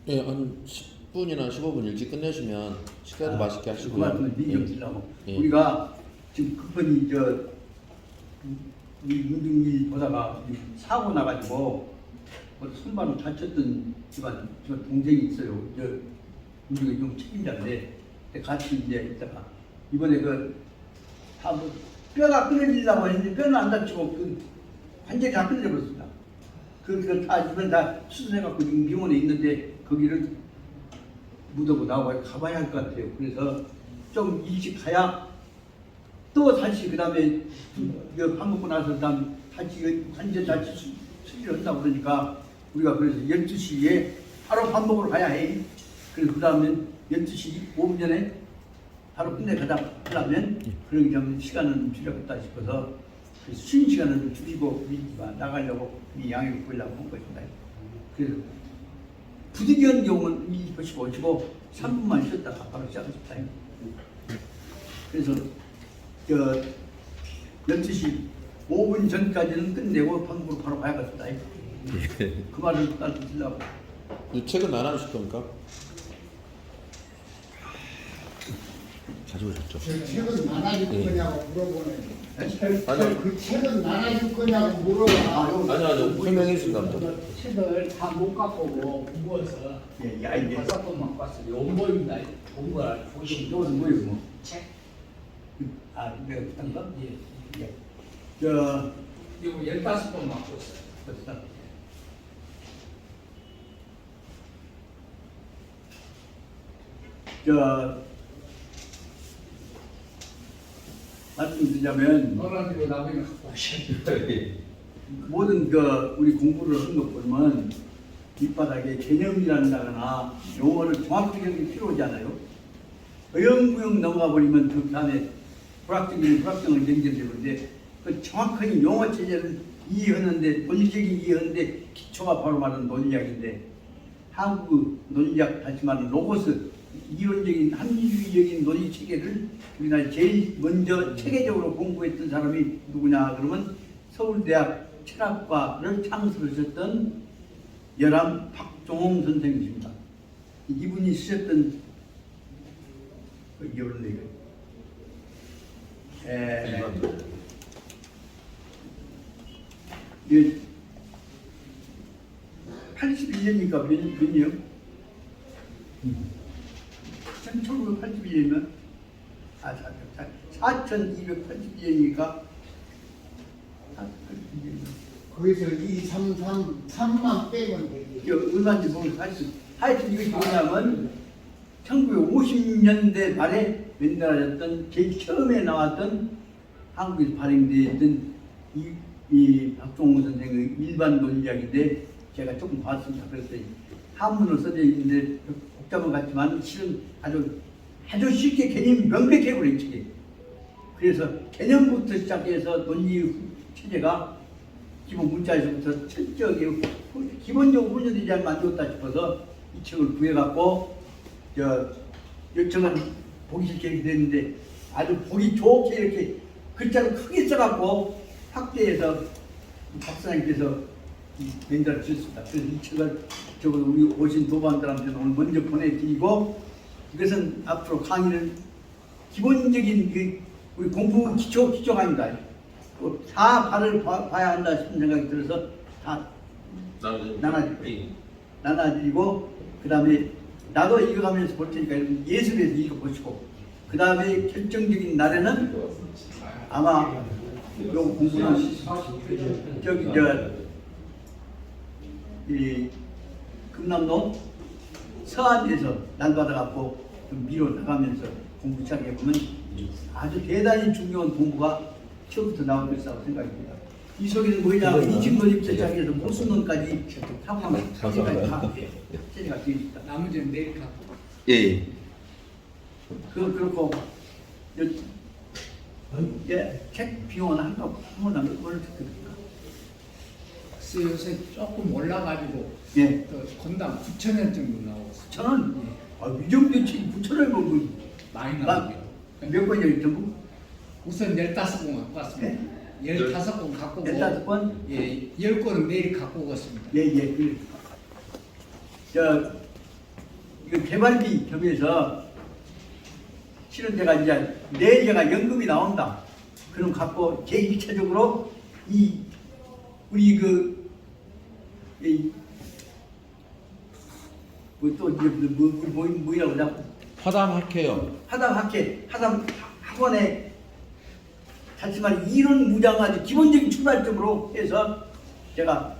한 10분이나 15분 일찍 끝내시면 식사도 맛있게 하시고요. 그 말씀을 미리 좀 드리려고. 우리가 지금 급하니 우리 문중일 보다가 사고 나가지고 손발을 다쳤던 집안 동생이 있어요. 문중이 좀 책임자인데 같이 이제 있다가 이번에 다 뼈가 끊어지려고 했는데 뼈는 안 다치고 관절이 다 끊어져 버렸습니다. 그걸 다 이번에 다 수술해갖고 지금 병원에 있는데 거기를 묻어고 나오고 가봐야 할 것 같아요. 그래서 좀 일찍 가야 또 다시 그 다음에 밥 먹고 나서 다시 관절 다시 수술을 한다고 그러니까 우리가 그래서 12시에 바로 밥 먹으러 가야 해. 그래서 그 다음에 12시 5분 전에 바로 끝내가다 하려면 그러기 좀 시간을 줄여야겠다 싶어서 쉬는 시간을 좀 줄이고 나가려고 양해를 구하려고 한 것입니다. 그래서 부득이한 경우는 20분씩 오시고 3분만 쉬었다가 바로 시작하십니다. 그래서 12시 5분 전까지는 끝내고 방으로 바로 가야겠다. 그 말을 따로 드리려고. 책은 안 하실 겁니까? 가지고 오셨죠? 저 책은 나눠줄 예. 거냐고 물어보네. 아니요. 그 책은 나눠줄 거냐고 물어봐. 아니요. 설명해 주신답니다. 책을 다 못 갖고 오고 무거워서 예, 야 이게 다섯 번만 봤어요. 원본입니다. 본 걸 보시면 이것은 뭐예요, 뭐? 책. 아, 내가 딴 거? 예. 예. 저 이거 15번 맞고 있어요. 됐어. 저 말씀드리자면 너라도 나중에 갖고 오셔야 모든 그 우리 공부를 한 것 보면 밑바닥에 개념이란다거나 용어를 정확하게 하는 게 필요하잖아요. 어영부영 넘어가 버리면 그 다음에 불확정을 연결되는데 그 정확한 용어 체제를 이해하는데 논리적인 이해하는데 기초가 바로 말하는 논리학인데 한국 논리학 다시 말하는 로고스 이론적인 합리주의적인 논리 체계를 우리나라 제일 먼저 체계적으로 공부했던 사람이 누구냐 그러면 서울대학 철학과를 창설하셨던 열암 박종홍 선생님이십니다. 이분이 쓰셨던 이거를 이게 81년이니까 몇 년이요? 1981년이면 4281년이니까 거기서 2, 3, 3만 빼면 되지. 얼마인지 모르겠어요. 하여튼 이것이 뭐냐면 1950년대 말에 만들어졌던 제일 처음에 나왔던 한국에서 발행되었던 이 박종훈 선생의 일반 논리학인데 제가 조금 봤습니다. 그래서 한문으로 써져 있는데 복잡한 것 같지만 실은 아주 쉽게 개념이 명백해 버린 책이에요. 그래서 개념부터 시작해서 논리 체제가 기본 문자에서부터 철저하게 기본적으로 훈련되지 않으면 안 좋다 싶어서 이 책을 구해갖고 요청은 보기 싫게 됐는데 아주 보기 좋게 이렇게 글자를 크게 써갖고 확대해서 박사님께서 멘트를 주셨습니다. 그래서 이 책을 적어도 우리 오신 도반들한테 오늘 먼저 보내드리고 이것은 앞으로 강의는 기본적인 우리 공부 기초 강의입니다. 다 발을 봐야 한다 싶은 생각이 들어서 다 나눠드리고 그 다음에 나도 읽어가면서 볼 테니까 예술에서 읽어보시고 그 다음에 결정적인 날에는 아마 요 공부는 이 금남로 서안에서 날 받아갖고 좀 밀어 나가면서 공부 시작해보면 아주 대단히 중요한 공부가 처음부터 나올 것이라고 생각합니다. 이 속에는 뭐냐, 이직론부터 시작해서 모순론까지 상황을 다 체제가 되어 있다. 나머지는 내일 갖고. 예. 그렇고 책 비용은 한번 하면 얼마나 듣습니까? 글쎄 요새 조금 올라가지고 예. 건당 9,000원 정도 나오고 있어요. 저는 예. 이 정도 책이 9,000원 먹고 많이 나오죠. 몇 번이요 전부? 우선 15권 갖고 왔습니다. 15권 갖고 오고 15번? 예, 10권은 내일 갖고 오겠습니다. 예. 이거 개발비 겸해서 실은 제가 이제 내일 제가 연금이 나온다. 그럼 갖고 제1차적으로 우리 뭐라고 자꾸 화담학회요. 하담 학원에 하지만 이론 무장 아주 기본적인 출발점으로 해서 제가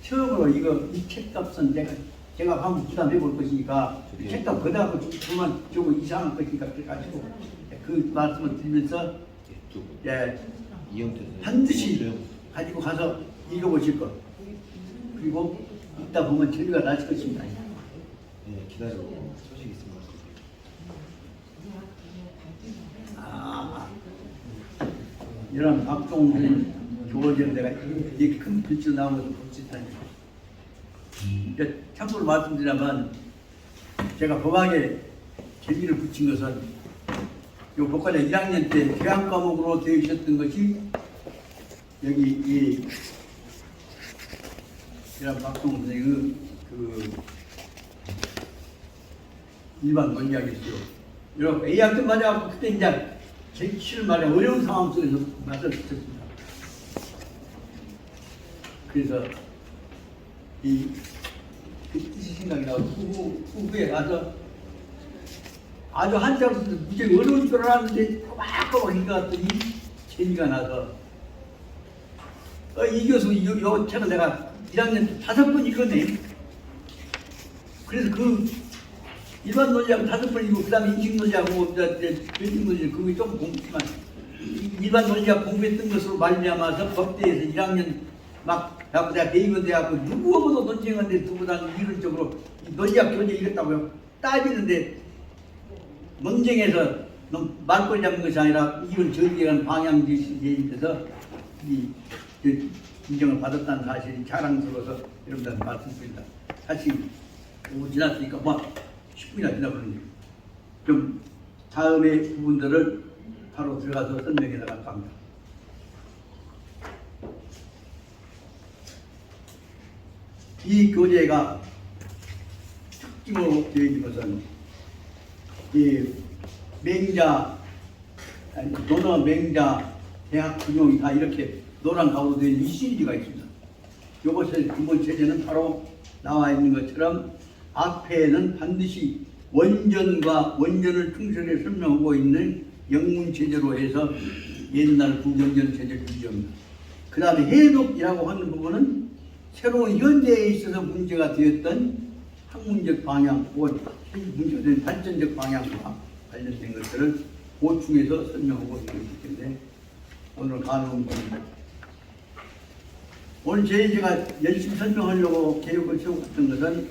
처음으로 이 책값은 제가 한번 부담해 볼 것이니까 책값 그다음에 주면 조금 이상한 것이니까 그래가지고 그 말씀을 드리면서 반드시 가지고 가서 읽어보실 것 그리고 읽다 보면 재미가 나실 것입니다. 네, 기다리고 소식 있으면 이런 박종훈 교원전 내가 이렇게 큰 글자 나오면서 볼 수 있다니. 그러니까 참고로 말씀드리자면 제가 법학에 재미를 붙인 것은 요 법과자 1학년 때 교양 과목으로 되어 있었던 것이 여기 이런 박종훈 선생의 일반 논리하겠어요. 이렇게 A학점 맞아갖고 그때 이제 쟁취를 말해 어려운 상황 속에서 맞을 수 있습니다. 그래서 그 뜻이 생각이 나고 후에 가서 아주 한자로서 무지 어려운 줄 알았는데 꼬박꼬박 읽어갔더니 재미가 나서 이겨서 요 책을 내가 1학년 5번 읽었네. 그래서 그 일반 논리하고 5번 읽고 그 다음에 인식 논리하고 변칙 논리 그거 좀 공부지만 일반 논리학 공부했던 것으로 말미암아서 법대에서 1학년 막 내가 대입원 대하고 누구하고도 논쟁하는데 누구보다는 이론적으로 논리학 교재 읽었다고요. 따지는데 논쟁에서 말꼬리 잡는 것이 아니라 이런 전개한 방향지시에 있어서 인정을 받았다는 사실이 자랑스러워서 여러분들한테 말씀드립니다. 다시 지났으니까 뭐 10분이나 지나버렸네요. 좀 다음의 부분들을 바로 들어가서 설명해 나갈까 합니다. 이 교재가 특징으로 되어 있는 것은 이 논어, 맹자, 대학 근용이 다 이렇게 노란 가구로 되어 있는 이 시리즈가 있습니다. 이것의 기본 체제는 바로 나와 있는 것처럼 앞에는 반드시 원전을 충실히 설명하고 있는 영문 체제로 해서 옛날 구경전 체제를 유지합니다. 그 다음에 해독이라고 하는 부분은 새로운 현대에 있어서 문제가 되었던 학문적 방향 혹은 문제된 발전적 방향과 관련된 것들을 보충해서 설명하고 있기 때문에 오늘 가는 부분입니다. 오늘 제가 열심히 설명하려고 계획을 세웠던 것은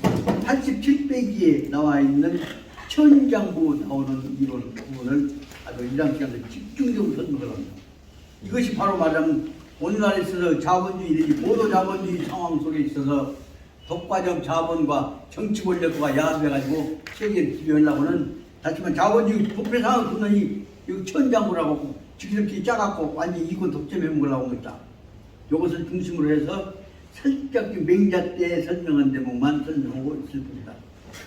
87페이지에 나와 있는 천장부 나오는 이론 부분을 아주 1학 시간에 집중적으로 설명을 합니다. 이것이 바로 말하면 오늘날에 있어서 자본주의, 보도자본주의 상황 속에 있어서 독과점 자본과 정치 권력과 야합해가지고 세계를 지배하려고는 하지만 자본주의 부패 상황을 보더니 이 천장부라고 지금렇게 짜갖고 완전히 이권 독점해 먹으려고 했다. 이것을 중심으로 해서 살짝 맹자 때 설명한 대목만 설명하고 있을 겁니다.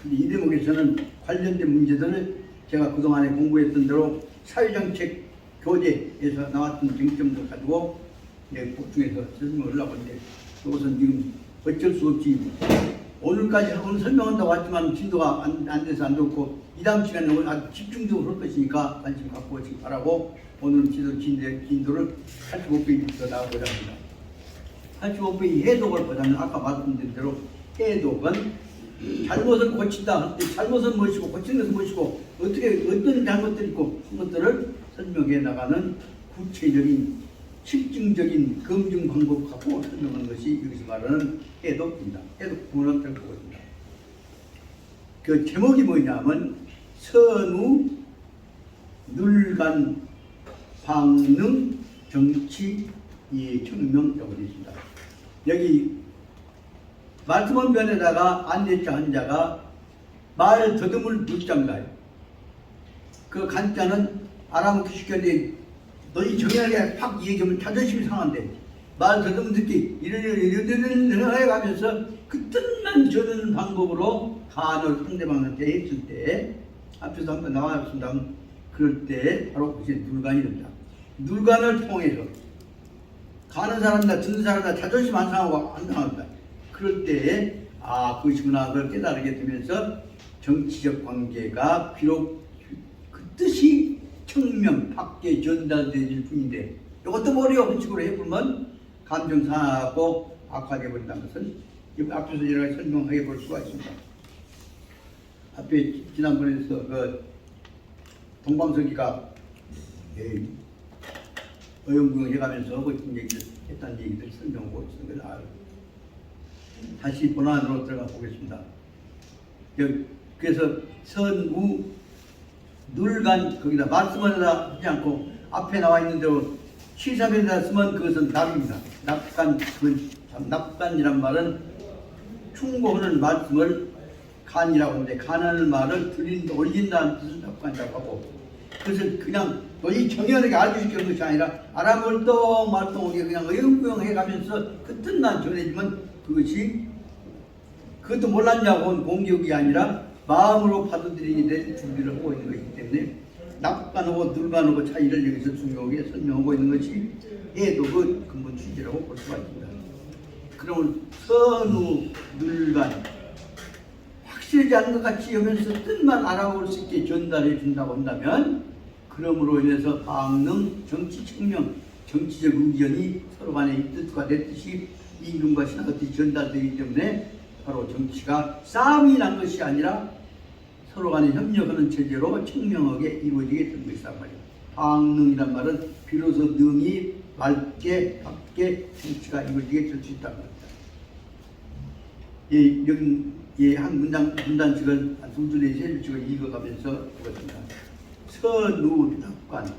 근데 이 대목에서는 관련된 문제들을 제가 그동안에 공부했던 대로 사회정책 교재에서 나왔던 쟁점들 가지고 보충해서 설명을 하려고 하는데 이것은 지금 어쩔 수 없이 오늘까지 오늘 설명한다고 했지만 진도가 안 돼서 안 좋고 이 다음 시간에 오늘 아주 집중적으로 할 것이니까 관심 갖고 오시기 바라고 오늘 진도를 85페이지부터 나가보자 합니다. 85페이지 해독을 보자면 아까 말씀드린 대로 해독은 잘못을 고친다 할 때 잘못은 무엇이고 고치는 것은 무엇이고 어떤 잘못들이 있고 그런 것들을 설명해 나가는 구체적인 실증적인 검증 방법 갖고 설명하는 것이 여기서 말하는 해독입니다. 해독 부분은 어떻게 보고 있습니다. 그 제목이 뭐냐면 선우, 눌간, 방능, 정치, 청명이라고 되어 있습니다. 여기 말씀원 변에다가 안대자 한자가 말 더듬을 물자인가요? 그 간자는 알아먹기 쉽게 너희 정연하게 팍 얘기하면 자존심이 상한데 말 더듬은 듣기 이런 해가면서 그 뜻만 저는 방법으로 간을 상대방한테 했을 때 앞에서 한번 나와봤습니다. 그럴 때 바로 그것이 눌간이 됩니다. 눌간을 통해서 가는 사람이나 듣는 사람이나 자존심 안 상하고 안 상합니다. 그럴 때 그것이구나 그걸 깨달게 되면서 정치적 관계가 비록 그 뜻이 청명 밖에 전달될 뿐인데 이것도 머리에 헌식으로 해보면 감정 상하고 악화되어 버린다는 것은 앞에서 여러 가지 설명해 볼 수가 있습니다. 앞에 지난번에서 그 동방석이가 어영부영 해가면서 하고 있는 얘기를 했다는 얘기들 설명하고 있는 걸 알고 다시 본안으로 들어가 보겠습니다. 그래서 선우 눌간 거기다 말씀하다 하지 않고 앞에 나와 있는 대로 시사변에다 쓰면 그것은 납입니다. 납간이란 말은 충고하는 말씀을 간이라고 하는데 간하는 말을 올린다는 뜻을 납간이라고 하고 그것을 그냥 너희 정연하게 알고 싶게 것이 아니라 알아멀뚱말뚱하게 그냥 어영부영 해가면서 그 뜻만 전해지면 그것도 몰랐냐고 하는 공격이 아니라 마음으로 받아들이게 될 준비를 하고 있는 것이기 때문에 낙관하고 늙관하고 차이를 여기서 중요하게 설명하고 있는 것이 해도 그 근본 취지라고 볼 수가 있습니다. 그러면 선우, 늙관 확실하지 않은 것 같이 하면서 뜻만 알아볼 수 있게 전달해 준다고 한다면 그러므로 인해서 방능, 정치 측면, 정치적 의견이 서로 간의 뜻과 내 뜻이 임금과 신하가 뜻이 전달되기 때문에 바로 정치가 싸움이 난 것이 아니라 서로 간에 협력하는 체제로 청명하게 이루어지게 된 것이란 말이에요. 방능이란 말은 비로소 능이 맑게 밝게 정치가 이루어지게 될 수 있다는 겁니다. 한 문단식을 두 줄의 세 줄씩을 읽어가면서 보겠습니다. 선우 낙관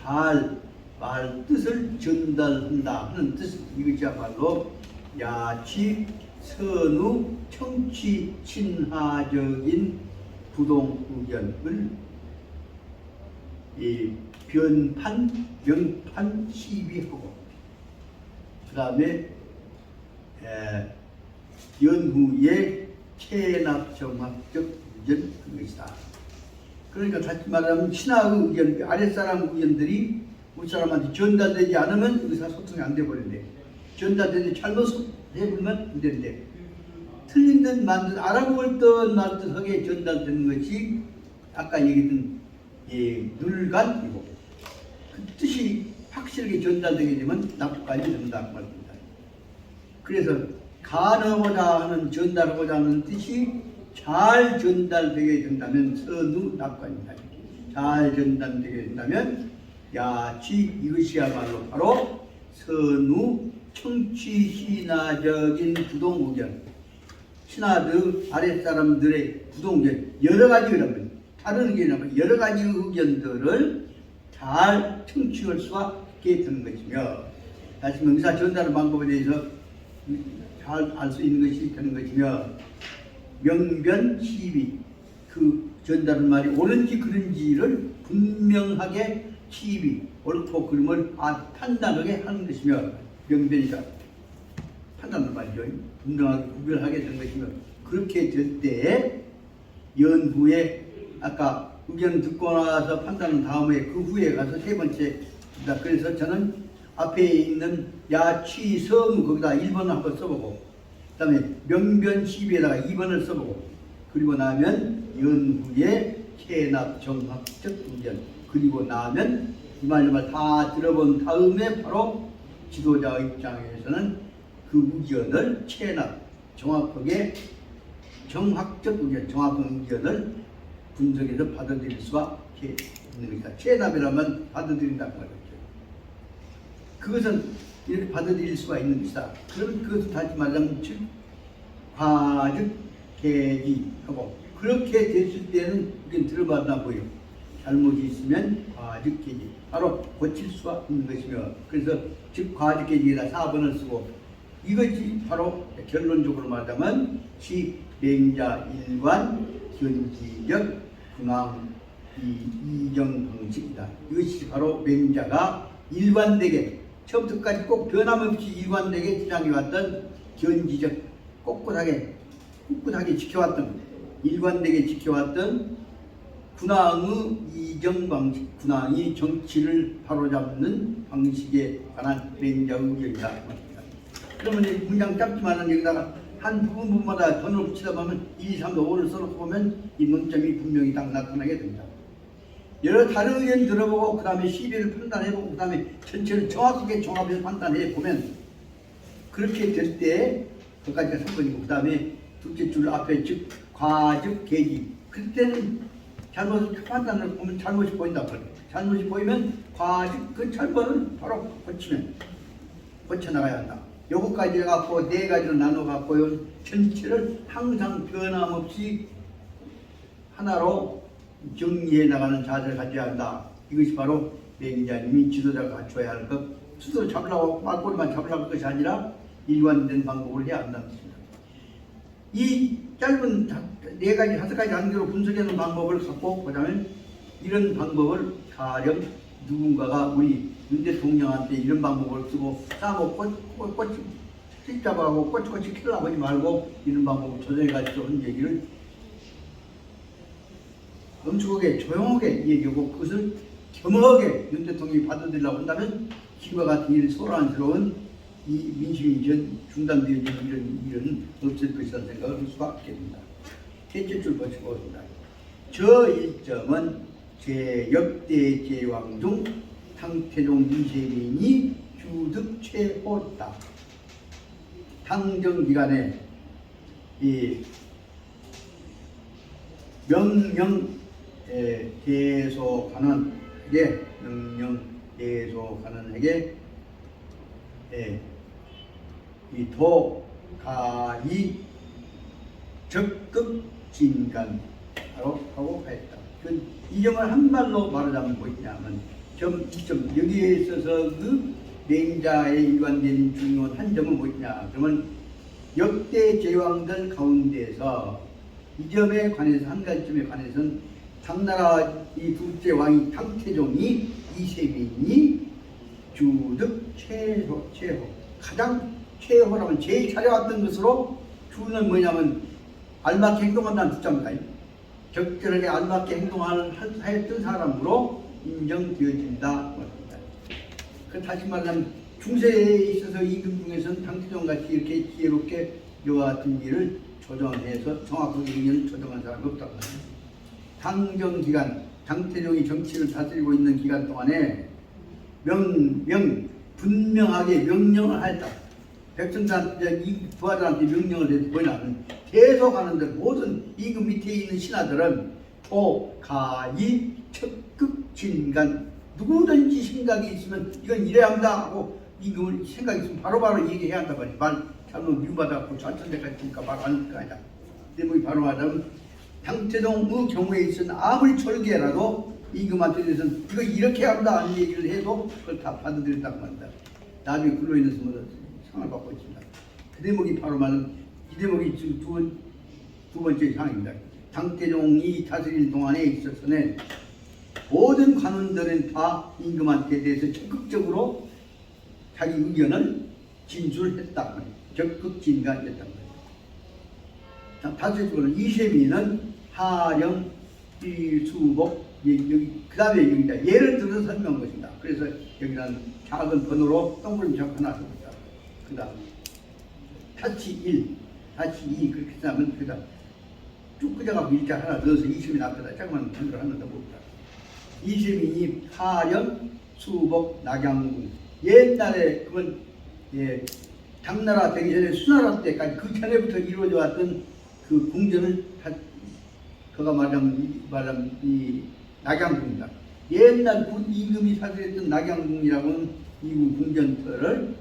잘 말 뜻을 전달한다 하는 뜻 이것이야말로 야치 선우 청취 친화적인 부동 의견을 변판 명판 시비하고 그 다음에 연후에 체납 정확적 의견 한 것이다. 그러니까 다시 말하면 신하의 의견, 아랫사람 의견들이 윗사람한테 전달되지 않으면 의사소통이 안 돼버린대. 전달되는데 잘못 해보면 안 된대. 틀린 듯 만든 알아볼 듯 말듯 하게 전달되는 것이 아까 얘기했던 늙간이고 그 뜻이 확실하게 전달되게 되면 납관이 된다고 말입니다. 그래서 간하고자 하는 전달하고자 하는 뜻이 잘 전달되게 된다면 선우 납관입니다. 잘 전달되게 된다면 야치 이것이야말로 바로 선우 청취 신화적인 부동 의견 신하들 아랫사람들의 부동 의견 여러 가지 의견 다른 의견이라면 여러 가지 의견들을 잘 청취할 수가 있게 되는 것이며 다시 의사 전달 방법에 대해서 잘 알 수 있는 것이 되는 것이며 명변 시비 그 전달한 말이 옳은지 그른지를 분명하게 시비 옳고 그름을 판단하게 하는 것이며 명변이다 판단한 말이죠. 분명하게 구별하게 되는 것이며 그렇게 될 때 연후에 아까 의견 듣고 나서 판단한 다음에 그 후에 가서 세 번째 그래서 저는 앞에 있는 야취 성우 거기다 1번을 한번 써보고 그 다음에 명변 시비에다가 2번을 써보고 그리고 나면 연후에 체납 정확적 의견 그리고 나면 이 말 다 들어본 다음에 바로 지도자 입장에서는 그 의견을 체납 정확하게 정확적 의견 정확한 의견을 분석해서 받아들일 수가 있는 것이다. 체납이라면 받아들인다는 거죠. 그것은 이렇게 받아들일 수가 있는 것이다. 그럼 그것을 다시 말하면 즉 과즉 계기하고 그렇게 됐을 때는 이게 들어봤나 보여. 잘못이 있으면 과즉 계기 바로 고칠 수가 있는 것이며 그래서 즉 과즉 계기에다 4번을 쓰고 이것이 바로 결론적으로 말하자면 맹자 일관 현지적 근황 이정 방식이다. 이것이 바로 맹자가 일관되게 처음부터까지 꼭 변함없이 일관되게 주장해왔던 견지적 꼿꼿하게 지켜왔던 일관되게 지켜왔던 군왕의 이정 방식, 군왕이 정치를 바로잡는 방식에 관한 맹자 의견이다. 그러면 이 문장 짧지만은 여기다가 한 부분마다 번호를 붙이다 보면 1, 2, 3, 5를 써놓고 보면 이 문점이 분명히 딱 나타나게 됩니다. 여러 다른 의견 들어보고 그 다음에 시비를 판단해보고 그 다음에 전체를 정확하게 종합해서 판단해보면 그렇게 될 때 그까지가 3번이고 그 다음에 둘째 줄 앞에 즉 과즉 계기 그때는 잘못을 판단을 보면 잘못이 보인다. 잘못이 보이면 과즉 그 잘못을 바로 고쳐나가야 한다. 요거까지 해갖고 네 가지로 나눠갖고 전체를 항상 변함없이 하나로 정리해 나가는 자세를 가져야 한다. 이것이 바로 맹자님이 지도자가 갖춰야 할 것. 스스로 잡으려고 말꼬리만 잡으려고 할 것이 아니라 일관된 방법을 해야 한다는 것입니다. 이 짧은 네 가지, 다섯 가지 단계로 분석하는 방법을 갖고 보자면 이런 방법을 가령 누군가가 우리 윤 대통령한테 이런 방법을 쓰고 싸먹고 꽃 찍잡아가고 꼬치꼬치 키려고 하지 말고 이런 방법을 조정해가지고 하는 얘기를 엄숙하게 조용하게 얘기하고 그것을 겸허하게 윤 대통령이 받아들이려고 한다면 기와 같은 일 소란스러운 이 민심이 중단되어지는 이런 일은 없을 것이라는 생각을 할 수밖에 없습니다. 셋째 줄 보시겠습니다. 저 일점은 제 역대 제왕 중 탕태종 이세민이 주득 최호다. 당정 기간에 이 명령 대소관원에게 명령 대소관원에게 이 도가이 적극 진간하고 하였다. 이 점을 한말로 말하자면 뭐냐면 이점 여기에 있어서 그 맹자에 일관된 중요한 한 점은 뭐냐? 그러면 역대 제왕들 가운데서 이 점에 관해서 한 가지 점에 관해서는 당나라 이 둘째 왕이 탕태종이 이세민이 주득 최호 가장 최호라면 제일 잘해왔던 것으로 주는 뭐냐면 알맞게 행동한다는 주장입니다. 적절하게 알맞게 행동하였던 사람으로 인정되어진다. 그 다시 말하면 중세에 있어서 임금 중에서는 탕태종 같이 이렇게 지혜롭게 이와 같은 일을 조정해서 정확하게 의견을 조정한 사람이 없다고 합니다. 당정 기간, 탕태종이 정치를 다스리고 있는 기간 동안에 분명하게 명령을 하였다. 백성들한테 이 부하들한테 명령을 해서 뭐냐면 대소관원들 모든 임금 밑에 있는 신하들은 도가이 적극 진간 누구든지 생각이 있으면 이건 이래야 한다 하고 임금을 생각이 있으면 바로바로 얘기해야 한다 말이야. 말 잘못 미움받아갖고 전천대까지 있으니까 말 안 할 거 아니야. 내목이 바로 말하자면 탕태종의 경우에 있어서는 아무리 졸개라도 임금한테 대해서는 이거 이렇게 한다 하는 얘기를 해도 그걸 다 받아들였다고 합니다. 나중에 근로인에서 상을 받고 있습니다. 그 대목이 바로 말하는 이 대목이 지금 두 번째 상입니다. 탕태종이 다스릴 동안에 있어서는 모든 관원들은 다 임금한테 대해서 적극적으로 자기 의견을 진술했다. 적극 진간했다. 다섯째로 이세민은 하령, 수복, 여기 그 다음에 여기다 예를 들어서 설명한 것입니다. 그래서 여기는 작은 번호로 동그라미 적 하나 씁니다. 그 다음 타치 1, 타치 2 그렇게 쓰면 그 다음 쭉 끄져가고 일자 하나 넣어서 이세민 앞에다 조금만 번호를 하나 더 봅니다. 이세민이 하령, 수복, 낙양궁 옛날에 그건 당나라 되기 전에 수나라 때까지 그 전에부터 이루어져 왔던 그 궁전을 그가 말하면 이 낙양궁이다. 옛날 군 임금이 사수했던 낙양궁이라고는 이 궁전들을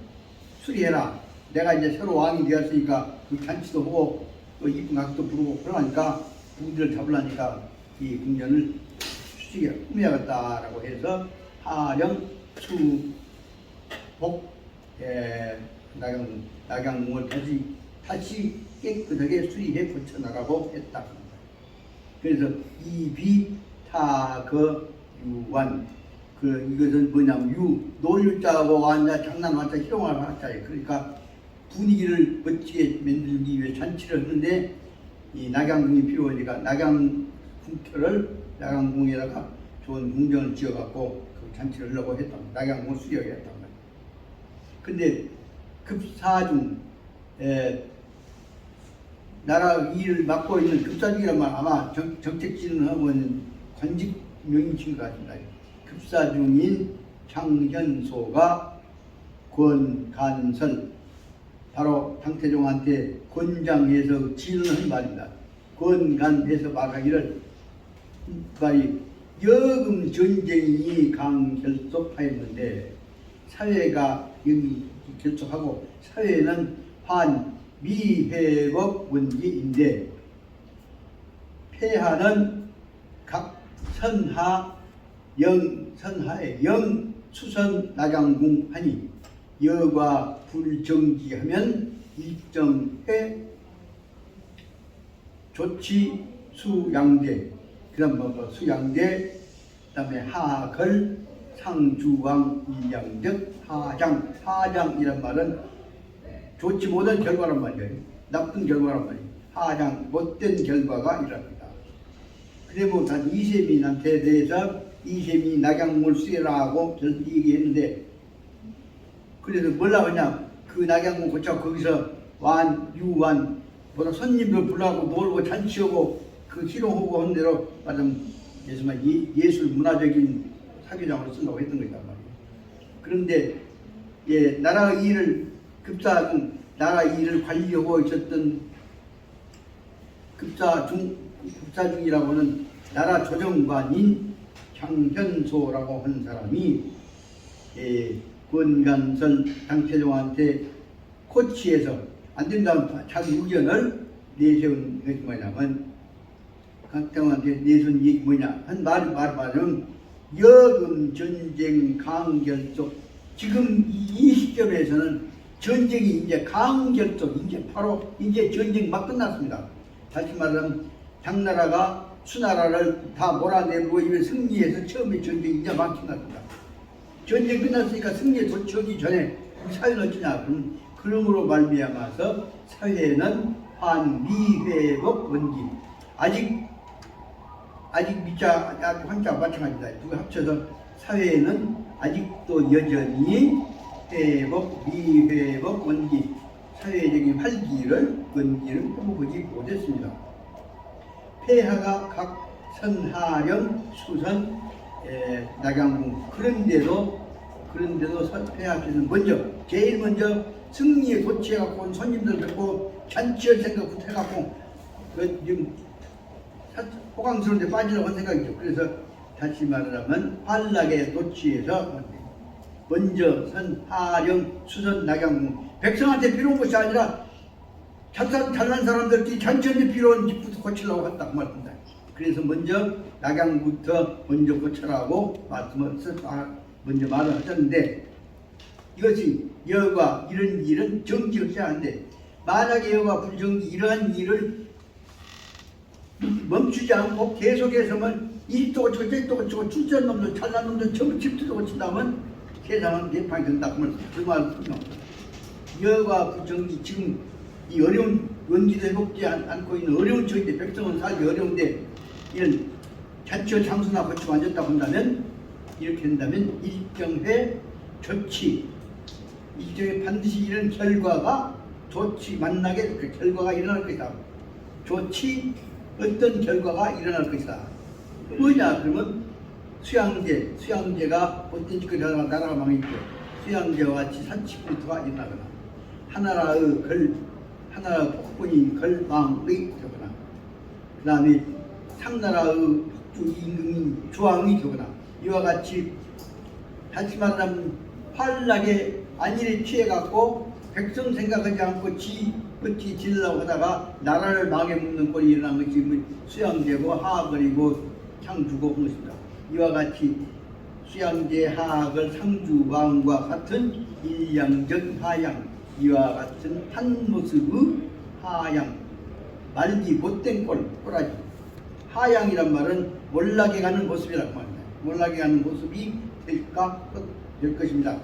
수리해라. 내가 이제 새로 왕이 되었으니까 그 잔치도 하고 또 이쁜 각도 부르고 그러니까 궁들을 잡으려니까 이 궁전을 수리해 꾸며야겠다라고 해서 하령, 수복, 낙양궁을 다시 깨끗하게 수리해 고쳐나가고 했다. 그래서 이비, 타거, 유완 이것은 뭐냐면 놀자고 완자 장난 완자 희롱을 하자예요. 그러니까 분위기를 멋지게 만들기 위해 잔치를 하는데 이 낙양궁이 필요하니까 낙양궁에다가 좋은 궁전을 지어갖고 그 잔치를 하려고 했다. 낙양궁을 수리하겠다. 근데 급사중 나라 일을 맡고 있는 급사중이란 말 아마 정책진흥하고 있는 관직 명칭인 것 같습니다. 급사중인 장현소가 권간설 바로 탕태종한테 권장해서 진언한 말입니다. 권간해서 말하기를 여금 전쟁이 강결속하였는데 사회가 여기 결속하고 사회는 미회복 원기인데 폐하는 각 선하의 수선 낙양궁 하니 여과 불정지하면 일정해 조치 수양대 그다음 수양대 그다음에 하걸 상주왕 일양적 하장이란 말은 좋지 못한 결과란 말이에요. 나쁜 결과란 말이에요. 하장 못된 결과가 일어납니다. 그래도 단 이세민한테 대해서 이세민이 낙양궁을 수혜라고 얘기했는데, 그래서 뭐라고 하냐, 그 낙양궁 고쳐 거기서 유완 보다 손님들 불러하고 놀고 잔치하고 그 희롱하고 한 대로 말하면 예술 문화적인 사교장으로 쓴다고 했던 거단 말이에요. 그런데 나라 일을 나라 일을 관리하고 있었던 급사중이라고 하는 나라 조정관인 장현소라고 하는 사람이 권간선 당태종한테 코치해서 안 된다면 자기 의견을 내세운 것이 뭐냐면, 강태종한테 내세운 얘기 뭐냐 한 말은 여금 전쟁 강결속, 지금 이 시점에서는 전쟁이 이제 강결속, 이제 바로 이제 전쟁 막 끝났습니다. 다시 말하면 당나라가 수나라를 다 몰아내고 이제 승리해서 처음에 전쟁이 이제 막 끝났습니다. 전쟁 끝났으니까 승리에 도처기 전에 우리 사회는 어쩌냐, 그러므로 말미암아서 사회는 환미회복 원기, 아직 미자 한자 마찬가지다. 두 합쳐서 사회는 아직도 여전히 회복, 미회복, 원기, 사회적인 원기를 회복하지 못했습니다. 폐하가 각 선하령, 수선, 낙양궁, 그런데도 폐하께서는 제일 먼저 승리에 도취해갖고 온 손님들 뵙고 잔치할 생각부터 해갖고 지금 호강스러운데 빠지려고 한 생각이죠. 그래서 다시 말하면 환락에 도취해서 먼저 선하령, 수선, 낙양궁, 백성한테 필요한 것이 아니라 잘난 사람들끼리 잔치한테 필요한 집부터 고치려고 했다 그 말입니다. 그래서 먼저 낙양부터 먼저 고쳐라고 먼저 말을 하셨는데, 이것이 여가 이런 일은 정지없이 하는데, 만약에 여가 불정지 이러한 일을 멈추지 않고 계속해서만 이도 고치고 저도 고치고 출전 놈들 잘난 놈들 전부 집도 고친다면 세상은 개판이 된다. 그 말은 여가 불정지, 지금 이 어려운 원기도 회복지 않고 있는 어려운 처인데 백성은 살기 어려운데 이런 잔치와 장수나 고치고 앉았다 본다면, 이렇게 된다면 일정회 조치, 일정에 반드시 이런 결과가 좋지 만나게 그 결과가 일어날 것이다. 좋지 어떤 결과가 일어날 것이다. 뭐냐 그러면 수양제가 어떤 짓거리 나라가 망했죠. 수양제와 같이 산치부터가 일어나거나 하나라의 폭군이 걸망의 되거나, 그 다음에 상나라의 폭주 임금인 주왕이 되거나, 이와 같이 다시 말하면 환락에 안일에 취해갖고 백성 생각하지 않고 어찌 지으려고 하다가 나라를 망해 먹는 꼴이 일어난 것이 수양제고 하악을이고 상주고 한 것입니다. 이와 같이 수양제 하악을 상주왕과 같은 일량적 하양, 이와 같은 한 모습의 하양, 말기 못된 꼬라지. 하양이란 말은 몰락해 가는 모습이라고 말합니다. 몰락해 가는 모습이 될 것입니다.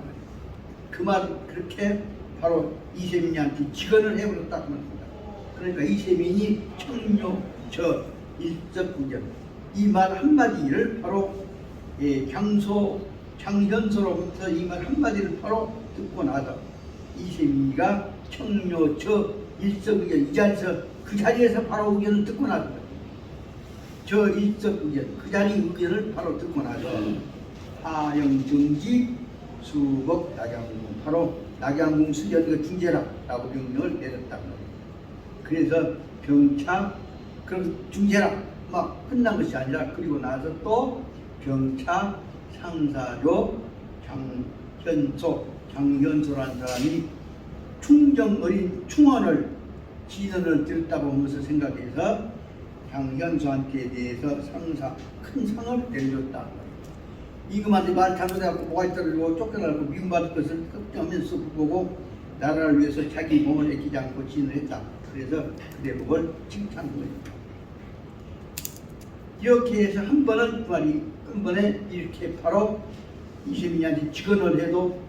그 말 그렇게 바로 이세민이한테 직언을 해버렸다 그 말입니다. 그러니까 이세민이 청료 저 일적구견, 이 말 한마디를 바로 장현소로부터 이 말 한마디를 바로 듣고 나서 이세민이가 청료 저 일적구견, 이 자리에서 그 자리에서 바로 의견을 듣고 나서 저 일적구견, 그 자리 의견을 바로 듣고 나서 하영정지 수복 낙양궁, 바로 낙양궁 수련의 중재라라고 명령을 내렸다. 그래서 병차 그럼 중재라 막 끝난 것이 아니라, 그리고 나서 또 병차 상사조 장현소라는 사람이 충정 어린 충원을 진언을 드렸다고 하면서 생각해서 장현소한테 대해서 큰 상을 내려줬다. 임금한테 말 잘못해갖고 뭐가 떨어지고 쫓겨나고 미움받을 것을 걱정하면서 보고 나라를 위해서 자기 몸을 아끼지 않고 진을 했다. 그래서 그 대목을 칭찬한 겁니다. 이렇게 해서 한 번에 이렇게 바로 이세민이한테 직언을 해도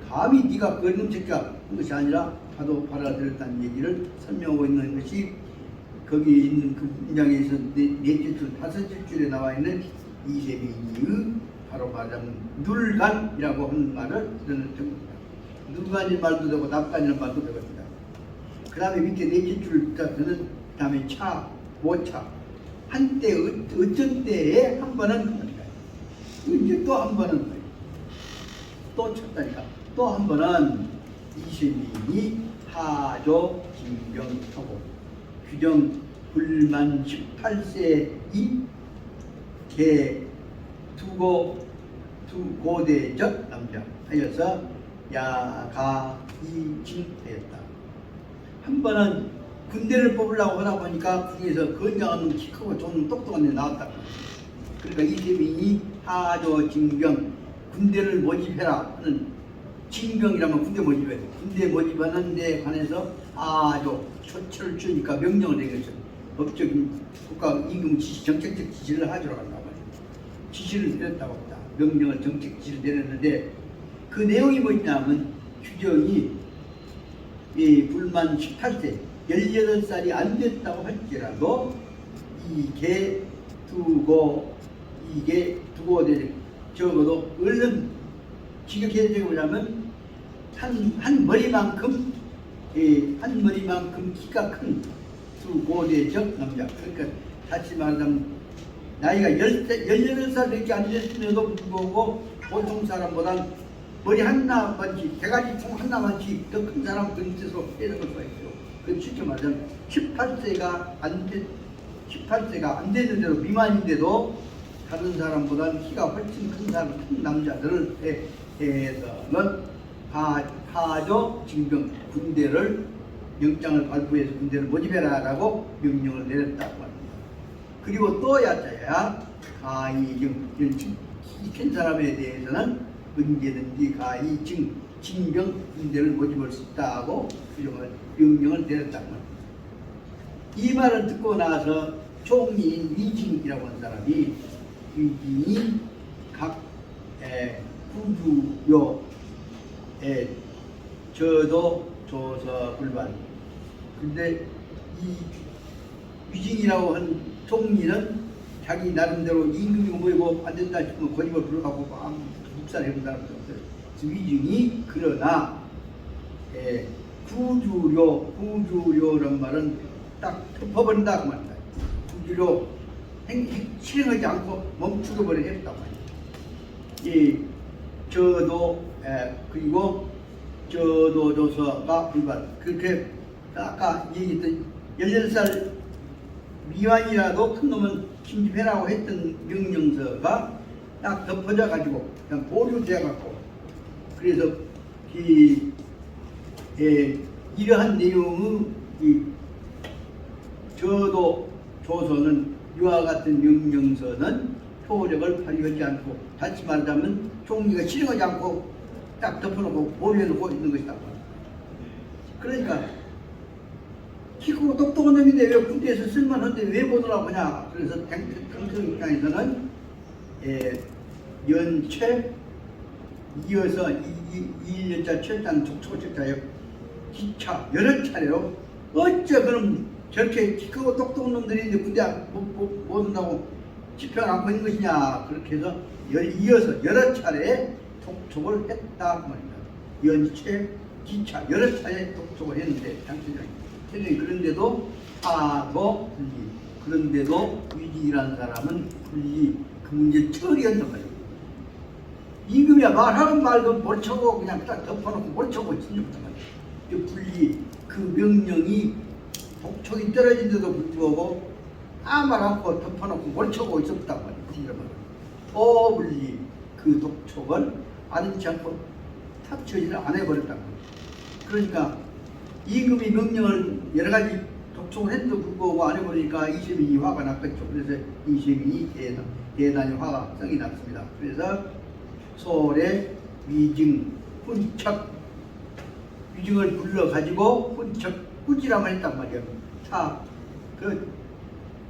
감히 네가 그런 새끼야 한 것이 아니라 다도 받아들였다는 얘기를 설명하고 있는 것이 거기 있는 그 문장에서 넷째 줄, 다섯째 줄에 나와 있는 이세민이의 바로 말하자면 눌간이라고 하는 말을 저는 정립니다. 눌간이라는 말도 되고 납간이라는 말도 되거든요. 그 다음에 밑에 넷째 줄 같은 다음에 차, 모차. 한때 어쩐 때에 한 번은 그럽니다. 이제 또 한 번은 또 쳤다니까. 또 한 번은 이세민이 하조 징병하고 규정 불만 18세인 개 두고대적 남자 하여서 야가이징하였다. 한 번은 군대를 뽑으려고 하다 보니까 군에서 건장한 키 크고 좀 똑똑한 애 나왔다. 그러니까 이세민이 하조 징병 군대를 모집해라 하는 징병이라면 군대 모집해. 군대 모집하는 데 관해서 아주 조처를 주니까 명령을 내렸죠. 법적인 국가 임금 지시, 정책적 지시를 하도록 한다고 말이에요. 지시를 내렸다고 합니다. 명령을 정책 지시를 내렸는데 그 내용이 뭐냐면 규정이 이 불만 18세 18살이 안 됐다고 할지라도 이게 두고대 적어도 얼른 지격해야 되는 뭐냐면 한 머리만큼 키가 큰 두고대적 남자. 그러니까 다시 말하자면 나이가 18살밖에 안 됐음에도 불구하고 보통 사람보다 머리 하나만치, 대가리 통 하나만치 더 큰 사람 그 밑에서 해석을 수가 있어요. 그 쉽게 말하자면 18세가 안 됐는데도 미만인데도 다른 사람보다 키가 훨씬 큰 남자들을 대해서는 하조 징병 군대를 영장을 발부해서 군대를 모집해라라고 명령을 내렸다고 합니다. 그리고 또 야자야 가이증 큰 사람에 대해서는 언제든지 가이증 징병 군대를 모집할 수 있다고 명령을 내렸다고 합니다. 이 말을 듣고 나서 총리인 위징이라고 하는 사람이 위징이 각 후주요에 저도 조서 불반. 근데 이 위징이라고 한 총리는 자기 나름대로 임금이 모이고 안 된다 싶으면 고집을 불러가고 묵살해본 사람도 없어요. 위징이 그러나 구주료란 말은 딱 덮어버린다 그 말입니다. 구주료 실행하지 않고 멈추어버려 했단 말이에요. 저도 그리고 저도 조서가 불발. 그렇게 아까 얘기했던 18살 미만이라도 큰 놈은 침입해라고 했던 명령서가 딱 덮어져 가지고 그냥 보류돼 갖고 그래서 이러한 내용의 저도 조서는 이와 같은 명령서는 효력을 발휘하지 않고 다시 말하자면 총리가 실행하지 않고 딱 덮어놓고 보류해놓고 있는 것이다. 그러니까 키 크고 똑똑한 놈인데 왜 군대에서 쓸만한데 왜 보더라고 하냐. 그래서 당성 입장에서는 연최 이어서 2년차 철장 족초철자에 기차 여러 차례로 어째 그럼 저렇게 키 크고 똑똑한 놈들이 군대 못 온다고 집회를 안 거는 것이냐. 그렇게 해서 이어서 여러 차례 독촉을 했다 말입니다. 연체 기차 여러 차례 독촉을 했는데 당신이 그런데도 하고 분리. 그런데도 위직이라는 사람은 분리 그 문제 처리한단 말이에요. 임금이야 말하는 말도 못 쳐고 그냥 딱 덮어놓고 못 쳐고 진정했단 말이에요. 그 분리 그 명령이 독촉이 떨어진데도 불구하고 아무 말 않고 덮어놓고 못 쳐고 있었단 말이에요. 분리 그 독촉을 아는지 않고 탑처리를 안 해버렸단 말이에요. 그러니까 임금이 명령을 여러 가지 독촉을 했도 불구하고 안 해버리니까 이세민이 화가 났겠죠. 그래서 이세민이 대단히 화가 성이 났습니다. 그래서 서울에 위증, 훈척, 위증을 불러가지고 훈척, 꾸지람을 했단 말이에요.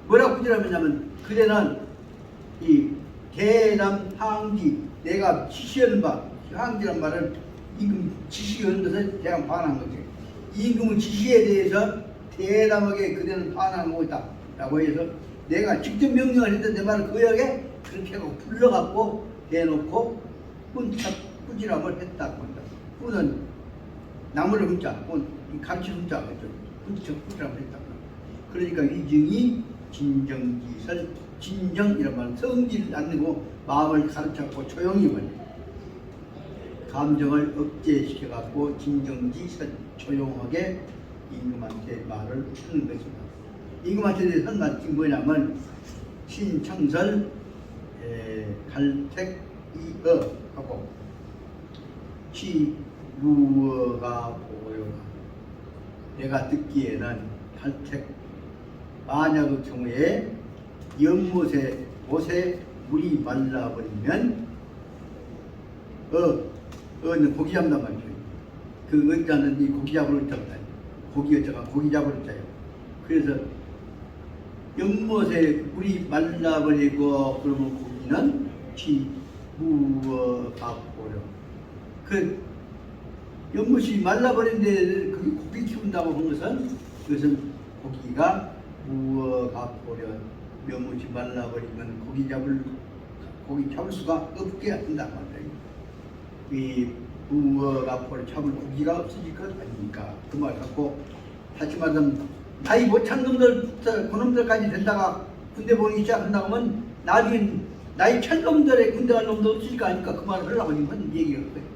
뭐라고 꾸지람을 했냐면 그대는 이 대남 항지 내가 지시한 바 항지란 말은 임금 지시한 것을 대강 반한 거지. 임금의 지시에 대해서 대담하게 그대는 반항하고 있다라고 해서 내가 직접 명령을 했던 내 말을 거역에 그렇게 하고 불러갖고 대놓고 꾸지람을 했다고 한다. 그는 나무를 훔자, 감치 훔자, 꾸지람을 했다고. 그러니까 위증이 진정지설, 진정이란 말은 성질 않고 마음을 가르쳤고 조용히 말이야. 감정을 억제시켜갖고 진정지설, 조용하게 임금한테 말을 하는 것입니다. 임금한테 한 말이 뭐냐면 신청설, 갈택이어 하고 치무어가 보여라. 내가 듣기에는 갈택 만약의 경우에 연못에 못에 물이 말라버리면 어는 고기 잡는단 말이죠. 그 어자는 이 고기 잡으러 잡다. 고기 어자가 고기 잡으러 짜요. 그래서 연못에 물이 말라버리고 그러면 고기는 치무어가 보여. 그 연못이 말라버린데 그게 고기 키운다고 한 것은 그것은 고기가 무어가 보려. 연못이 말라버리면 고기 잡을 수가 없게 한단 말이에요. 이 무어가 보려 잡을 고기가 없어질 것 아닙니까? 그 말 갖고 다시 말하면 나이 못찬 놈들 그놈들까지 된다가 군대 보내기 시작한다고 하면 나중에 나이 찬 놈들의 군대 갈 놈도 없을 거 아닙니까? 그 말을 하려고 하면 얘기가 없거든요.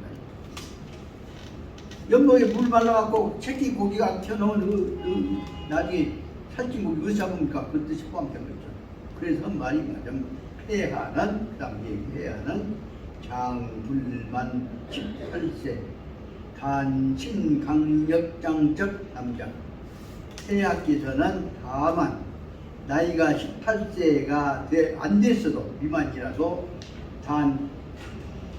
연못에 물 말라갖고 새끼 고기가 튀어나오면 나중에 살찐 고기 어디서 잡습니까? 그 뜻이 포함된 거죠. 그래서 말이 맞으면 폐하는 그 다음 얘기해야하는 장불만 18세 단친강력장적 남자. 폐하께서는 다만 나이가 18세가 안 됐어도 미만이라도 단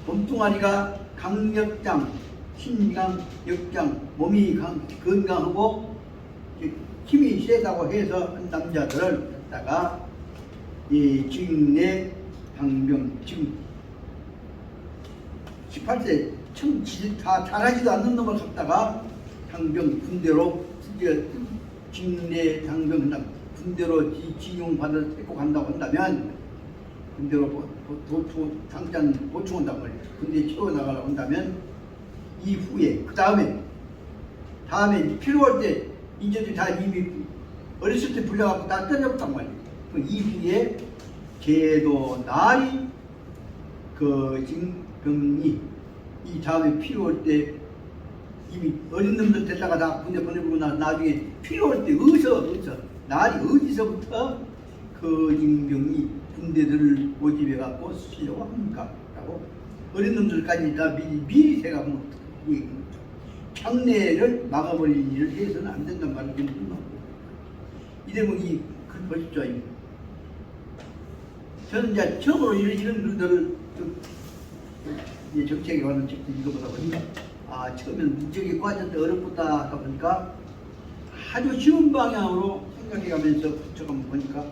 몸뚱아리가 강력장, 신강, 역장, 몸이 건강하고 힘이 세다고 해서 한 남자들을 갖다가 이 직내 당병 지금 18세 다 잘하지도 않는 놈을 갖다가 당병 군대로 직내 당병 군대로 징용받아 데리고 간다고 한다면 군대로 당장 보충한다고 말이에요. 군대에 채워나가려고 한다면 이후에 그 다음에 필요할 때 이제도 다 이미 어렸을 때 불려갖고 다 떠났단 말이에요. 그 이후에 제도 날이 그 징병이 이 다음에 필요할 때 이미 어린 놈들 데다가 다 군대 보내고 나중에 필요할 때 어디서 날이 어디서부터 그 징병이 군대들을 모집해 갖고 쓰려고 합니까? 라고 어린 놈들까지 다 미리 생각하면 장례를 막아버리는 일을 해서는 안 된단 말을 좀 끝나고 이 대목이 보십시오. 저는 이제 처음으로 이런 글들을 정책에 관한 책도 읽어보다 보니까 처음에는 문책에 꽈졌는데 어렵다 하다 보니까 아주 쉬운 방향으로 생각해가면서 붙여가면 보니까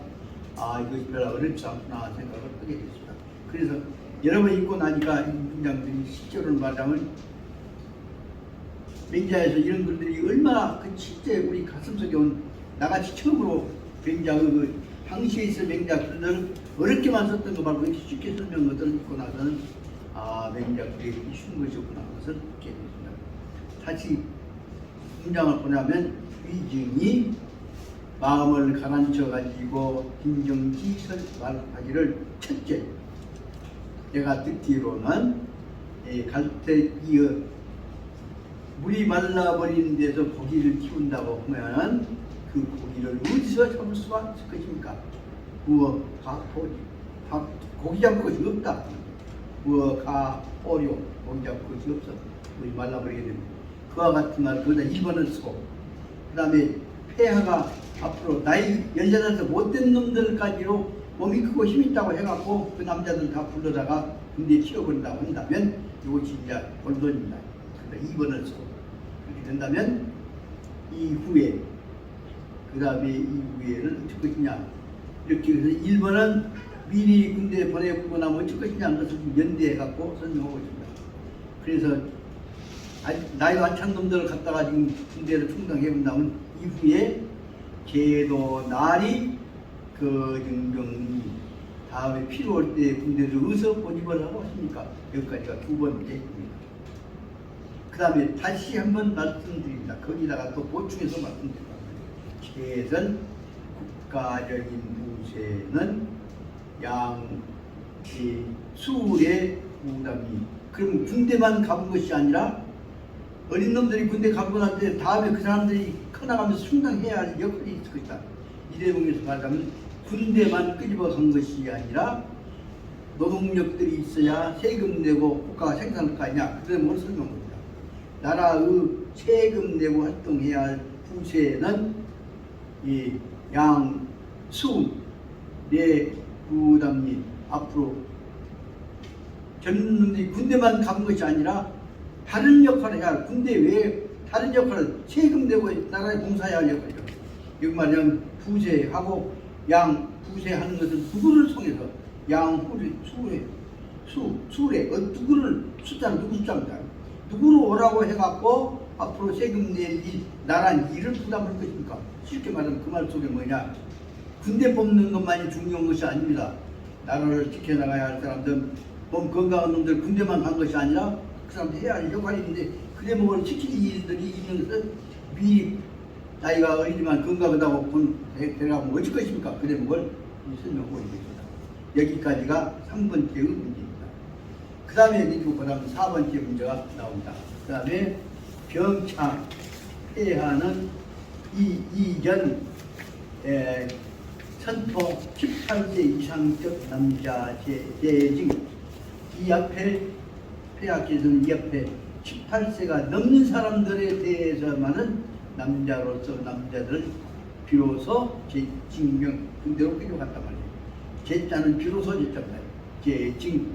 이것이 별로 어렵지 않구나 생각을 하게 됐습니다. 그래서 여러 번 읽고 나니까 이 문장들이 실제로는 말하면 맹자에서 이런 글들이 얼마나 실제 우리 가슴속에 온 나같이 처음으로 맹자의 그 당시에 있을 맹자 글들을 어렵게만 썼던 거 말고 이렇게 쉽게 설명한 것들을 읽고 나서는 맹자 글이 쉬운 것이었구나 것을 듣게 됐습니다. 다시 문장을 보냐면 위증이 마음을 가라앉혀 가지고 진정지설 말하기를 첫째 내가 듣기로는 갈대이어 물이 말라버리는 데서 고기를 키운다고 하면 그 고기를 어디서 잡을 수가 있을 것입니까? 고기 잡을 것이 없다. 가포료 고기 잡을 것이 없어. 물이 말라버리게 됩니다. 그와 같은 말 거기다 1번을 쓰고 그 다음에 폐하가 앞으로 나이 18살 못된 놈들까지로 몸이 크고 힘이 있다고 해갖고 그 남자들 다 불러다가 군대에 치워버린다고 한다면 이것이 이제 본론입니다. 그러니까 2번을 쓰고 그렇게 된다면 이후에 그 다음에 이후에는 어쩔 것이냐 이렇게 해서 1번은 미리 군대에 보내고 나면 어쩔 것이냐 하는 것을 연대해갖고 설명하고 있습니다. 그래서 나이가 안 찬 놈들을 갖다가 지금 군대를 충당해 본다면 이후에 제도 날이 그 증병이 다음에 필요할 때 군대에서 어디서 고집을 하고 하십니까? 여기까지가 두 번째입니다. 그 다음에 다시 한번 말씀드립니다. 거기다가 또 보충해서 말씀드립니다. 최선 국가적인 부세는 이 수울의 부담이, 그럼 군대만 가본 것이 아니라 어린 놈들이 군대 가고 날 때 다음에 그 사람들이 커나가면서 충당해야 할 역할이 있을 것이다. 이 대목에서 말하자면 군대만 끄집어 간 것이 아니라 노동력들이 있어야 세금 내고 국가가 생산할 거 아니냐. 그 대목을 설명합니다. 나라의 세금 내고 활동해야 할 부세는 이 양수 내 부담이 앞으로 전놈들이 군대만 가본 것이 아니라 다른 역할을 해야 할, 군대 외에 다른 역할을 세금 내고 나라에 봉사해야 할 역할이죠. 여기 말하자면 부세하고 양 부세하는 것은 누구를 통해서 양후리 수레 누구를 숫자는 누구 숫자입니다. 누구로 오라고 해갖고 앞으로 세금 낼 나란 일을 부담할 것입니까? 쉽게 말하면 그 말 속에 뭐냐, 군대 뽑는 것만이 중요한 것이 아닙니다. 나라를 지켜나가야 할 사람들, 몸 건강한 놈들 군대만 간 것이 아니라 그 사람들 해야 할 역할이 있는데 그 대목을 지킬 일들이 있는 것은 미리 나이가 어리지만 건강하다고 데려가면 어쩔 것입니까? 그 대목을 설명하고 있습니다. 여기까지가 3번째의 문제입니다. 그 다음에 그 다음 4번째 문제가 나옵니다. 그 다음에 병창 폐하는 이전 선포 18세 이상적 남자 재직 이 앞에 폐하께서는 이 앞에 18세가 넘는 사람들에 대해서만은 남자로서 남자들 비로소 징명 군대로 끌려갔단 말이에요. 제자는 비로소 제자입니다.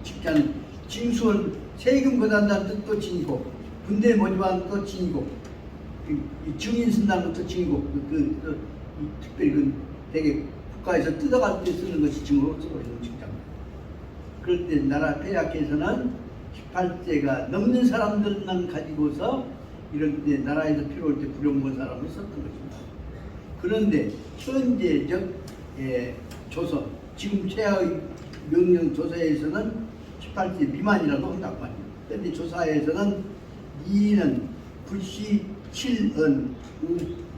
직자는 징수원 세금 거둔다는 뜻도 징이고 군대 모집하는 뜻도 징이고 증인 쓴다는 것도 징이고 특별히 그 되게 국가에서 뜯어갈 때 쓰는 것이 증으로 쓰고 있는 직자입니다. 그럴 때 나라 폐하께서는 18세가 넘는 사람들만 가지고서 이럴 때 나라에서 필요할 때 부려먹은 사람을 썼던 것입니다. 그런데 현재적 조서, 지금 최하의 명령 조사에서는 18세 미만이라도 한다고 말입니다. 그런데 조사에서는 이는 불시 7은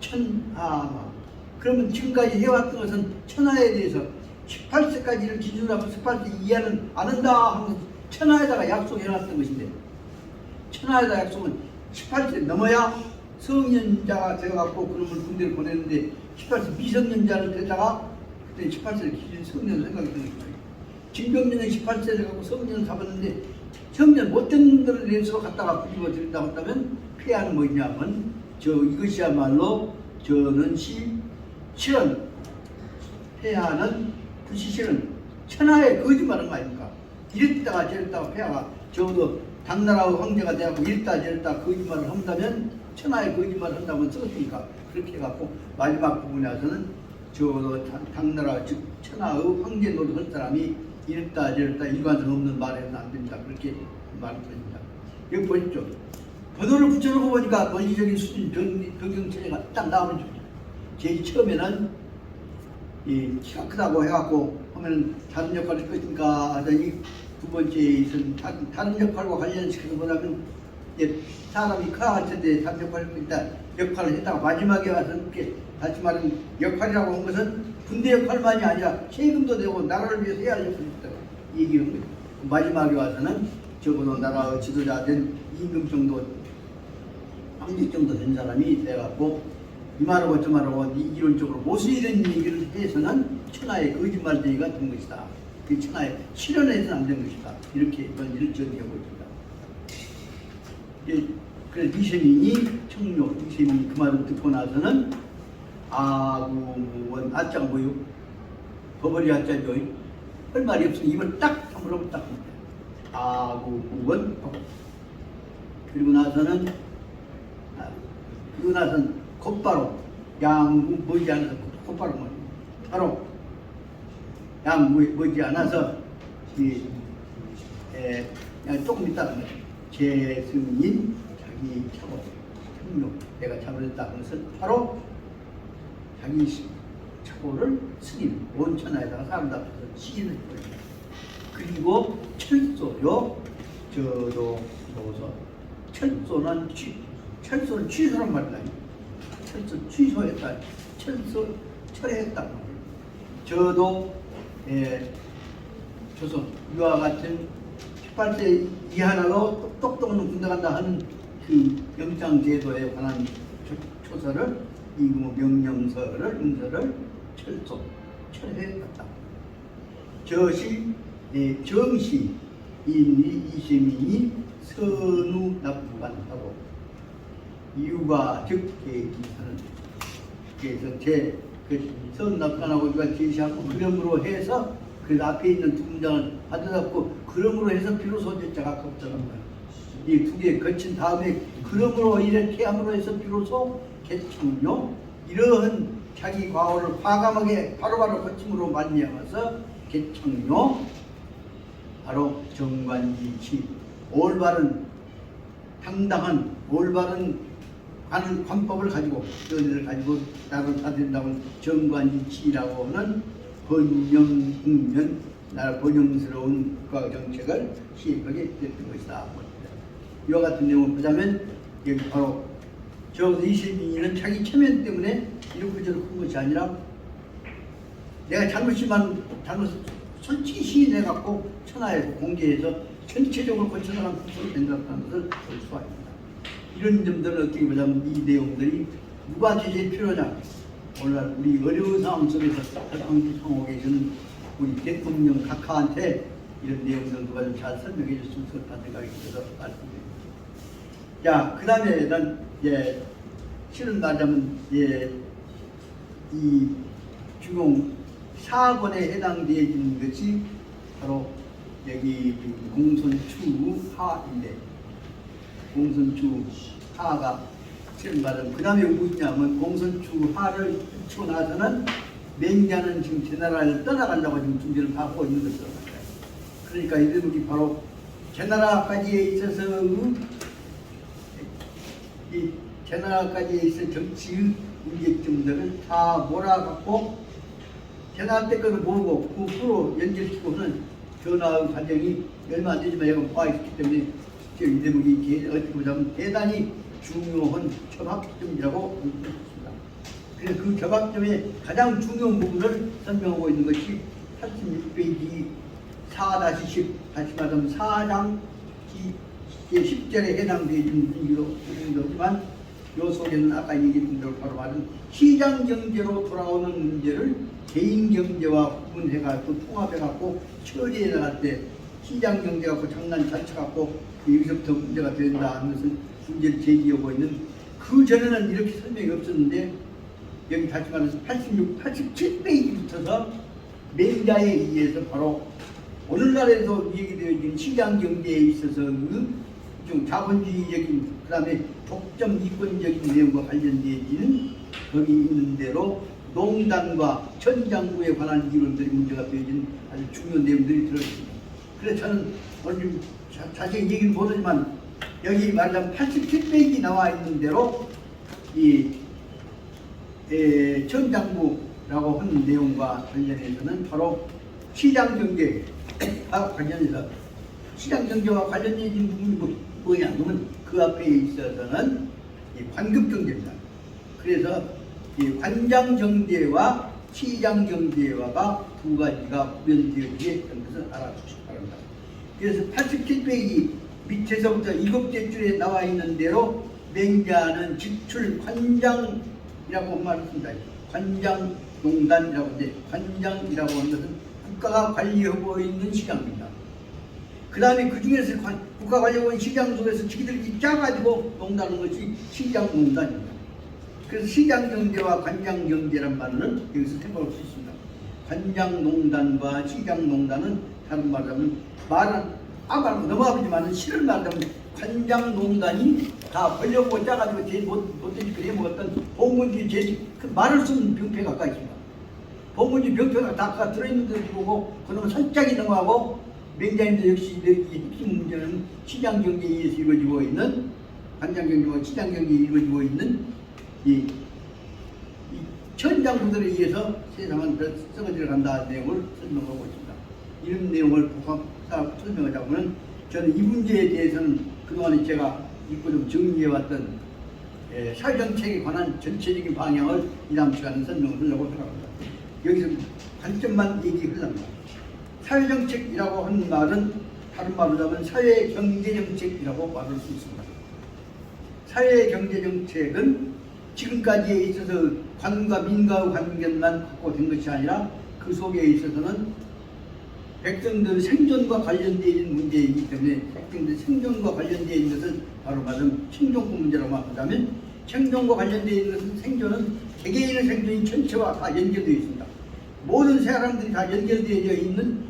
천하마. 그러면 지금까지 해왔던 것은 천하에 대해서 18세까지를 기준으로 하고 18세 이하는 안 한다 하면서 천하에다가 약속해놨던 것인데, 천하에다 약속은 18세 넘어야 성년자가 되어갖고 그러면 군대를 보내는데 18세 미성년자를 데다가 그때 18세를 기준 성년을 생각이 드는 거예요. 징병년에 18세를 갖고 성년을 잡았는데 성년 못된 놈들을 내서 갖다가 부집어 드린다고 한다면 폐하는 뭐냐면 이것이야말로 저는 실은 폐하는 불시실은 천하의 거짓말은 아닙니까? 이랬다가 저랬다가 폐하가 적어도 당나라의 황제가 되어갖고 이랬다 저랬다 거짓말을 한다면 천하의 거짓말을 한다고 썼으니까 그렇게 해갖고 마지막 부분에 와서는 적어도 당나라 즉 천하의 황제 노릇할 사람이 이랬다 저랬다 일관성 없는 말해서는 안 됩니다. 그렇게 말씀드립니다. 여기 보십시오. 번호를 붙여놓고 보니까 논리적인 수준 변경체제가 딱 나오는 거죠. 제일 처음에는 이 키가 크다고 해갖고 하면 다른 역할을 할 것인가 하더니 두 번째에서는 다른 역할과 관련시켜서 뭐냐면 사람이 커할 텐데 다른 역할을 할 것이다 역할을 했다가 마지막에 와서 이렇게 다시 말하면 역할이라고 한 것은 군대 역할만이 아니라 세금도 내고 나라를 위해서 해야 할 역할이 있다 얘기하는 거예요. 마지막에 와서는 적어도 나라의 지도자 된 임금 정도 황제 정도 된 사람이 돼갖고 이 말하고 저 말하고 이론적으로 모순이된 얘기를 해서는 천하의 거짓말쟁이가 된 것이다. 그 천하의 실현해서는 안 된 것이다. 이렇게 논리를 전개하고 있습니다. 그래서 이세민이 청료, 이세민이 그 말을 듣고 나서는 아구원, 아자가 뭐요? 버버리 아자죠. 할 말이 없으니 입을 딱 다물고 딱 합니다. 아구원, 그리고 나서는 곧바로 양구 머지않아서 곧바로 뭐 바로 양 머지않아서 조금 있다가 재승인 자기 차고 청룡 내가 잘못했다 하면서 바로 자기 차고를 승인 원천하에다가 사람들 앞에서 시인을 거예요. 그리고 철소요. 저도 철소는 철소는 취소란 말이다. 철소 취소했다. 철소 철회했다. 저도 조선 이와 같은 18세 이하로 똑똑는 군대 간다 하는 그 영장 제도에 관한 초서를 이 명령서를 문서를 철회했다. 저시 정시 이시민이 선우 납부반하고 이유가 즉계기사는 그래서 선우 납부반하고 이가 제시하고 그럼으로 해서 그 앞에 있는 두 문장을 받아잡고 그럼으로 해서 비로소 제자가 걱정한 거야. 이 두 개 거친 다음에 그러므로 이렇게 함으로 해서 비로소 개청료 이러한 자기 과오를 과감하게 바로바로 거침으로 말미암아서 개청료 바로 정관지치 올바른 당당한 올바른 관법을 가지고 의리를 가지고 나를 다된다고 정관지치라고 하는 번영국면 나라 번영스러운 국가 정책을 시행하게 됐던 것이다. 이와 같은 내용을 보자면 여기 바로 저 22인은 자기 체면 때문에 이렇게 저렇게 한 것이 아니라 내가 잘못을 솔직히 시인해갖고 천하에서 공개해서 전체적으로 거쳐나간 국서로 된다는 것을 볼 수가 있습니다. 이런 점들을 어떻게 보자면 이 내용들이 누가 제일 필요하냐. 오늘 우리 어려운 상황 속에서 상하고 계시는 우리 대통령 각하한테 이런 내용들 누가 좀 잘 설명해 줬으면 좋겠다는 생각이 들어서 말씀드립니다. 자, 그 다음에는 실은 말하자면 이 중용 사권에 해당되어지는 것이 바로 여기 공손추하인데 공손추하가 실은 말하면 그 다음에 뭐냐면 공손추하를 치고 나서는 맹자는 지금 제나라를 떠나간다고 지금 준비를 하고 있는 것으로 말이에요. 그러니까 이들이 바로 제나라까지에 있어서 이 제나라까지에 있어 정치의 문제점들을 다 몰아갖고 제나라 때 것을 모르고 그 후로 연결시키고는 변화의 과정이 얼마 안 되지만 얘가 모아있기 때문에 이 대목이 어떻게 보자면 대단히 중요한 접합점이라고 볼 수 있습니다. 그래서 그 접합점의 가장 중요한 부분을 설명하고 있는 것이 86페이지 4-10 다시 말하면 4장 10절에 해당되는 분위기로지만 요 속에는 아까 얘기했던 대로 바로 말은 시장경제로 돌아오는 문제를 개인경제와 구분해갖고 통합해갖고 처리해 나갈 때 시장경제갖고 장난 잘 쳐갖고 여기서부터 문제가 된다 하는 것은 문제를 제기하고 있는 그 전에는 이렇게 설명이 없었는데 여기 다시 말해서 87페이지부터서 맹자에 의해서 바로 오늘날에도 얘기되어진 시장경제에 있어서 좀 자본주의적인 그 다음에 독점 이권적인 내용과 관련되어지는 거기 있는 대로 농단과 천장부에 관한 이론들이 문제가 되어진 아주 중요한 내용들이 들어있습니다. 그래서 저는 오늘 좀 자세히 얘기는 모르지만 여기 말하자면 87페이지 나와 있는 대로 이 천장부라고 하는 내용과 관련해서는 바로 시장경제와 관련해서 시장경제와 관련된 부분이 뭐냐 그러면 그 앞에 있어서는 관급경제입니다. 그래서 이 관장경제와 시장경제와가 두 가지가 구별되어지게 된 것을 알아주시기 바랍니다. 그래서 87페이지 밑에서부터 7째 줄에 나와 있는 대로 맹자는 직출 관장이라고 말했습니다. 관장농단이라고 하는데 관장이라고 하는 것은 국가가 관리하고 있는 시장입니다. 그 다음에 그 중에서 국가 관리하고 있는 시장 속에서 지들이 짜가지고 농다는 것이 시장농단입니다. 그래서 시장경제와 관장경제란 말은 여기서 생각할 수 있습니다. 관장농단과 시장농단은 다른 말하면 말은 너무 아프지만 실을 말하면 관장농단이 다 벌려고 짜가지고 제일 못되지 그래 먹었던 봉문주의 제일 그 말을 쓰는 병폐 가까이 있습니다. 봉문주의 병폐가 다 들어있는 것을 보고 그놈은 살짝이 넘어가고 맹자인들 역시 이 핵심 문제는 시장경제에 의해서 이루어지고 있는 관장경제와 시장경제에 이루어지고 있는 이 천장부들에 의해서 세상은 썩어져 간다는 내용을 설명하고 있습니다. 이런 내용을 복합 설명하자면 저는 이 문제에 대해서는 그동안에 제가 읽고 좀 정리해왔던 사회정책에 관한 전체적인 방향을 이 다음 시간에 설명을 하려고 생각합니다. 여기서 관점만 얘기하려합니다. 사회정책이라고 하는 말은 다른 말로 하면 사회경제정책이라고 말할 수 있습니다. 사회경제정책은 지금까지에 있어서 관과 민과의 관계만 갖고 된 것이 아니라 그 속에 있어서는 백성들 생존과 관련되어 있는 문제이기 때문에 백성들 생존과 관련되어 있는 것은 바로 말하면 생존권 문제라고 한다면 생존과 관련되어 있는 것은 생존은 개개인의 생존이 전체와 다 연결되어 있습니다. 모든 사람들이 다 연결되어 있는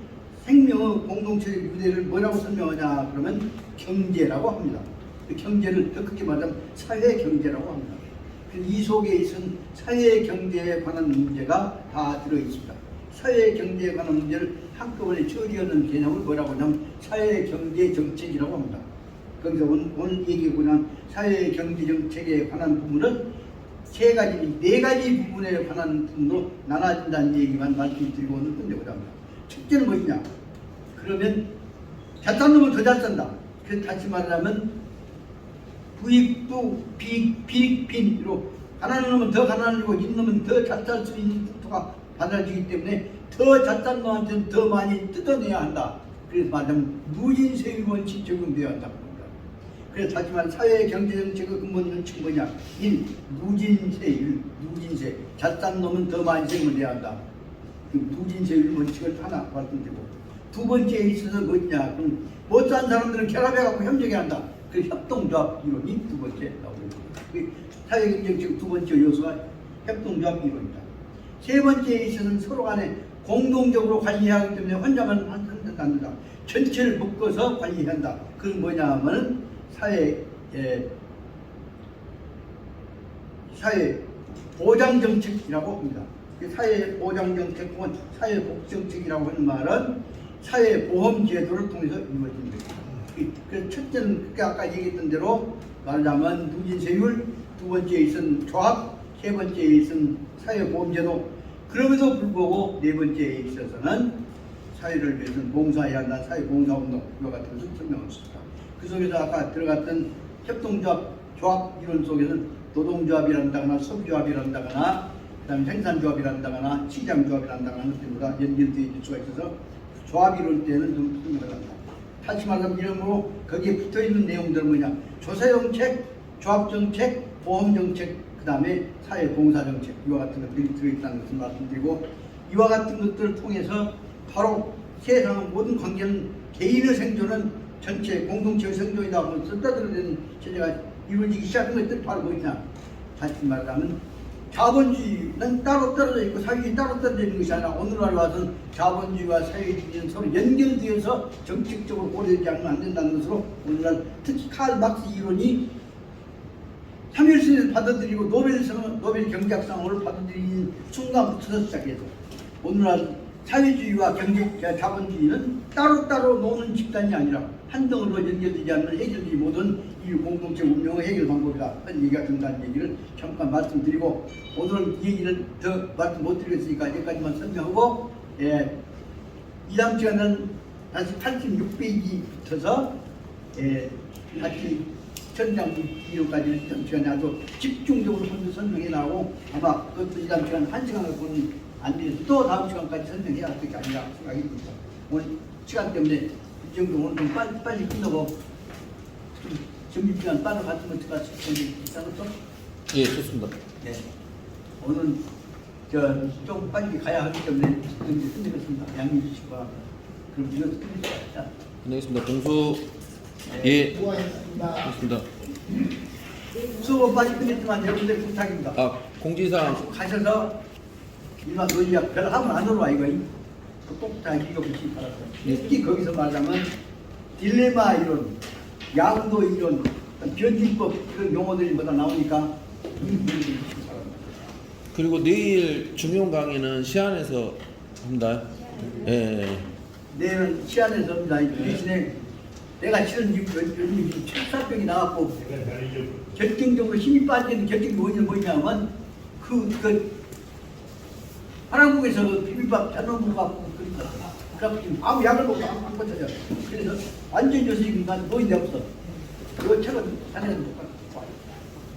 생명의 공동체의 무대를 뭐라고 설명하냐 그러면 경제라고 합니다. 그 경제를 더 크게 말하면 사회경제라고 합니다. 이 속에 있은 사회경제에 관한 문제가 다 들어있습니다. 사회경제에 관한 문제를 한꺼번에 처리하는 개념을 뭐라고 하냐면 사회경제정책이라고 합니다. 거기서 오늘 얘기하고는 사회경제정책에 관한 부분은 네 가지 부분에 관한 부분으로 나눠진다는 얘기만 말씀드리고 오늘 끝내고자 합니다. 첫째는 뭐냐? 그러면 잘 싼 놈은 더 잘 산다. 그래서 다시 말하면 부익부 빈으로 가난한 놈은 더 가난해지고 있는 놈은 더 잘 살 수 있는 국토가 받아지기 때문에 더 잘 산 놈한테는 더 많이 뜯어내야 한다. 그래서 말하자면 누진세율 원칙 적용되어야 한다고 합니다. 그래서 다시 말하면 사회경제정책의 근본 원칙은 뭐냐? 1. 누진세율, 누진세. 잘 산 놈은 더 많이 세금을 내야 한다. 그 누진세율 원칙을 하나 말씀드리고 두 번째에 있어서 뭐냐? 그럼 못산 사람들은 결합해갖고 협력해야 한다. 그 협동조합 이론이 두 번째 나오고 있습니다. 사회경제정책 두 번째 요소가 협동조합 이론입니다. 세 번째에 있어서는 서로 간에 공동적으로 관리하기 때문에 혼자만 한다는 안 된다. 전체를 묶어서 관리한다. 그건 뭐냐 하면은 사회 보장정책이라고 합니다. 사회 보장정책 혹은 사회복지정책이라고 하는 말은 사회보험제도를 통해서 이루어집니다. 그래서 첫째는 아까 얘기했던 대로 말하자면 누진세율, 두 번째에 있은 조합, 세 번째에 있은 사회보험제도. 그럼에도 불구하고 네 번째에 있어서는 사회를 위해서는 봉사해야 한다는 사회봉사운동 이와 같은 것을 설명했습니다. 그 속에서 아까 들어갔던 협동조합, 조합 이론 속에서는 노동조합이란다거나 소비조합이란다거나 그다음에 생산조합이란다거나 시장조합이란다거나 하는 것들보다 연결되어 있을 수가 있어서 조합 이론 때는 좀 설명을 합니다. 다시 말하면 이름으로 거기에 붙어있는 내용들은 뭐냐? 조세정책, 조합정책, 보험정책, 그 다음에 사회봉사정책 이와 같은 것들이 들어있다는 것을 말씀드리고 이와 같은 것들을 통해서 바로 세상의 모든 관계는 개인의 생존은 전체 공동체의 생존이다 하고 쓰다들어진 체제가 이루어지기 시작한 것들이 바로 뭐냐? 다시 말하면 자본주의는 따로 떨어져 있고 사회주의 따로 떨어져 있는 것이 아니라 오늘날 와서는 자본주의와 사회주의는 서로 연결되어서 정책적으로 고려되지 않으면 안 된다는 것으로 오늘날 특히 칼 막스 이론이 3.1세를 받아들이고 노벨 경제학상을 받아들이는 순간부터 시작해서 오늘날 사회주의와 자본주의는 따로따로 노는 집단이 아니라 한 덩어리로 연결되지 않는 해결되지 못한 이 공동체 운명의 해결 방법이다 하는 얘기가 된다는 얘기를 잠깐 말씀드리고 오늘 얘기를 더 말씀 못 드리겠으니까 여기까지만 설명하고 이 다음 시간은 다시 86페이지부터서 다시 천장 이후까지 시간에 아주 집중적으로 설명해 나오고 아마 그것도 이 다음 시간 1시간을 보는 안 돼서 또 다음 시간까지 설명해야 할 것이 아니라 생각이 듭니다. 오늘 시간 때문에 이 정도 오늘 좀 빨리 끝나고 좀 점심시간 빨리 갔으면 괜찮겠어? 예, 좋습니다. 네. 오늘 좀 빨리 가야 하기 때문에 좀 끝내겠습니다. 양해해 주시기 바랍니다. 그럼 이거 끝내겠습니다. 끝내겠습니다. 공수 예, 수고하셨습니다. 좋습니다. 수업 빨리 끝냈지만 여러분들 부탁입니다. 아, 공지사항 가셔서 일반 논리학 별 하면 안 올라와 이거 꼭 다 읽어보시기 바랍니다. 특히 거기서 말하자면 딜레마 이론, 양도 이론, 변증법 이런 용어들이 뭐다 나오니까 읽어보시기 바랍니다. 그리고 내일 중용 강의는 시안에서 합니다. 예. 내일은 시안에서 합니다. 대신에 내가 치른 요즘 척사병이 나왔고 결정적으로 힘이 빠지는 결정이 뭐냐면 그 한국에서 그 비빔밥 짜놓은 거 갖고 그러니까 그래갖고 지금 아무 약을 먹고 안 고쳐져. 그래서 완전 요새 난 노인데 없어. 이거 책은 자네가 못 갖고 와.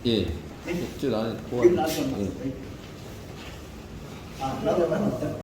예. 네? 저 나는 여기 나서 예. 아 나도